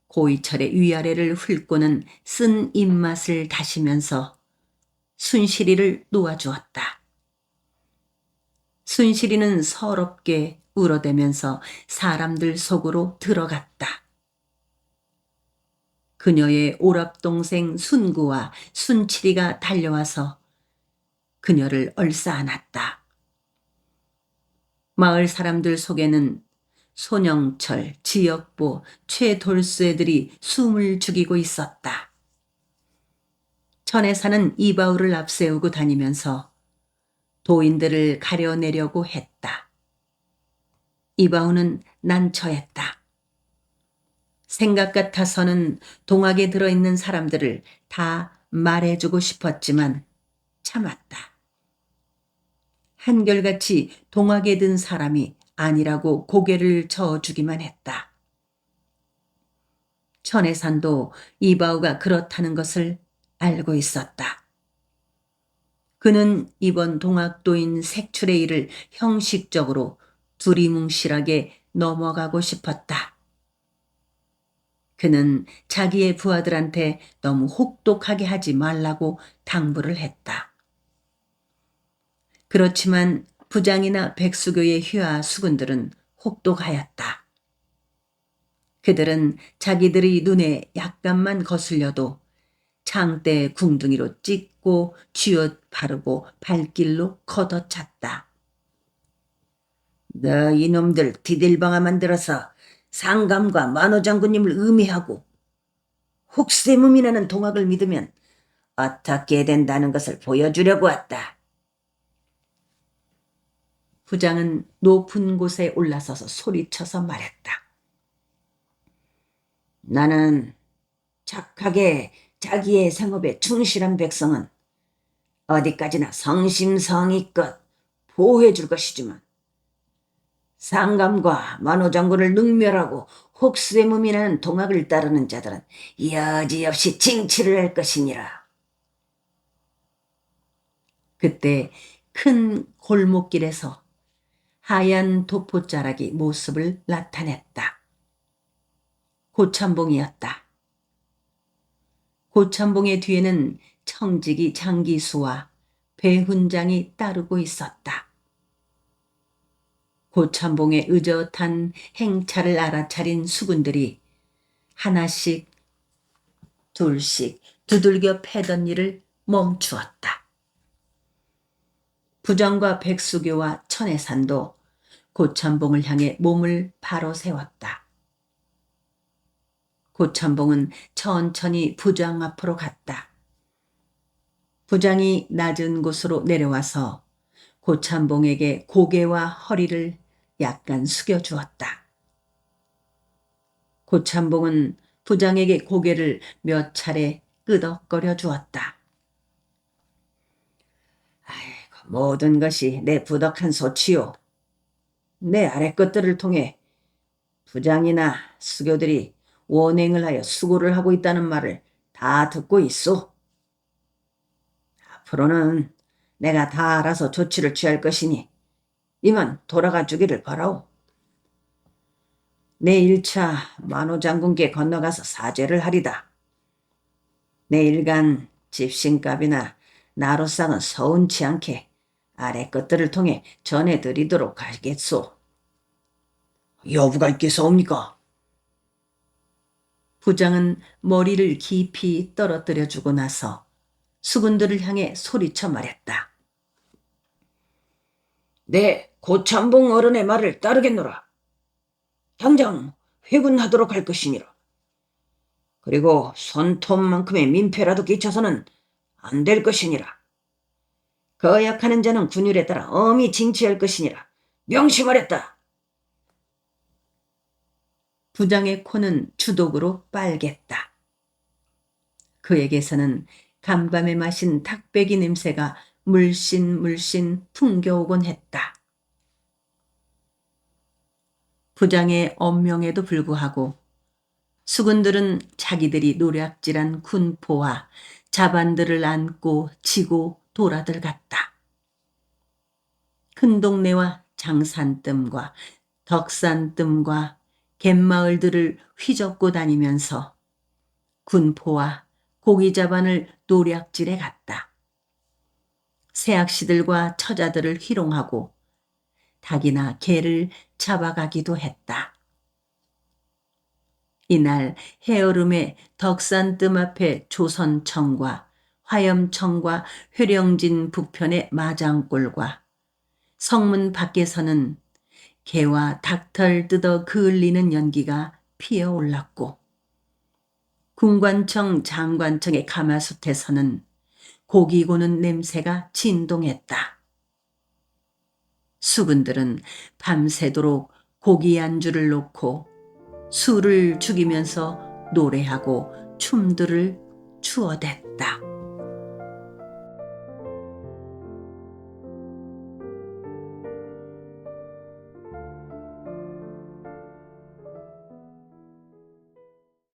고이철의 위아래를 훑고는 쓴 입맛을 다시면서 순실이를 놓아주었다. 순실이는 서럽게 울어대면서 사람들 속으로 들어갔다. 그녀의 오랍동생 순구와 순칠이가 달려와서 그녀를 얼싸안았다. 마을 사람들 속에는 손영철, 지역보, 최돌수 애들이 숨을 죽이고 있었다. 천에 사는 이바울을 앞세우고 다니면서 도인들을 가려내려고 했다. 이바울은 난처했다. 생각 같아서는 동학에 들어있는 사람들을 다 말해주고 싶었지만 참았다. 한결같이 동학에 든 사람이 아니라고 고개를 저어주기만 했다. 천혜산도 이바우가 그렇다는 것을 알고 있었다. 그는 이번 동학도인 색출의 일을 형식적으로 두리뭉실하게 넘어가고 싶었다. 그는 자기의 부하들한테 너무 혹독하게 하지 말라고 당부를 했다. 그렇지만 부장이나 백수교의 휘하 수군들은 혹독하였다. 그들은 자기들의 눈에 약간만 거슬려도 장대 궁둥이로 찍고 쥐옷 바르고 발길로 걷어찼다. 너 이놈들 디딜방아 만들어서 상감과 만호장군님을 음해하고 혹세무민하는 동학을 믿으면 어떻게 된다는 것을 보여주려고 왔다. 부장은 높은 곳에 올라서서 소리쳐서 말했다. 나는 착하게 자기의 생업에 충실한 백성은 어디까지나 성심성의껏 보호해 줄 것이지만 상감과 만호장군을 능멸하고 혹세무민하는 동학을 따르는 자들은 여지없이 징치를 할 것이니라. 그때 큰 골목길에서 하얀 도포자락이 모습을 나타냈다. 고참봉이었다. 고참봉의 뒤에는 청지기 장기수와 배훈장이 따르고 있었다. 고참봉의 의젓한 행차를 알아차린 수군들이 하나씩 둘씩 두들겨 패던 일을 멈추었다. 부장과 백수교와 천혜산도 고참봉을 향해 몸을 바로 세웠다. 고참봉은 천천히 부장 앞으로 갔다. 부장이 낮은 곳으로 내려와서 고참봉에게 고개와 허리를 약간 숙여주었다. 고참봉은 부장에게 고개를 몇 차례 끄덕거려 주었다. 아이고, 모든 것이 내 부덕한 소치요. 내 아래 것들을 통해 부장이나 수교들이 원행을 하여 수고를 하고 있다는 말을 다 듣고 있소. 앞으로는 내가 다 알아서 조치를 취할 것이니 이만 돌아가 주기를 바라오. 내 1차 만호장군께 건너가서 사죄를 하리다. 내 일간 집신값이나 나로상은 서운치 않게 아래 것들을 통해 전해드리도록 하겠소. 여부가 있겠사옵니까? 부장은 머리를 깊이 떨어뜨려 주고 나서 수군들을 향해 소리쳐 말했다. 네, 고참봉 어른의 말을 따르겠노라. 당장 회군하도록 할 것이니라. 그리고 손톱만큼의 민폐라도 끼쳐서는 안 될 것이니라. 거역하는 자는 군율에 따라 엄히 징치할 것이니라. 명심하랬다. 부장의 코는 주독으로 빨갰다. 그에게서는 간밤에 마신 닭배기 냄새가 물씬 풍겨오곤 했다. 부장의 엄명에도 불구하고 수군들은 자기들이 노략질한 군포와 자반들을 안고 지고 돌아들 갔다. 큰 동네와 장산뜸과 덕산뜸과 갯마을들을 휘젓고 다니면서 군포와 고기자반을 노략질해 갔다. 새악시들과 처자들을 희롱하고 닭이나 개를 잡아가기도 했다. 이날 해여름에 덕산뜸 앞에 조선청과 화염청과 회령진 북편의 마장골과 성문 밖에서는 개와 닭털 뜯어 그을리는 연기가 피어올랐고 군관청 장관청의 가마솥에서는 고기 고는 냄새가 진동했다. 수군들은 밤새도록 고기 안주를 놓고 술을 죽이면서 노래하고 춤들을 추어댔다.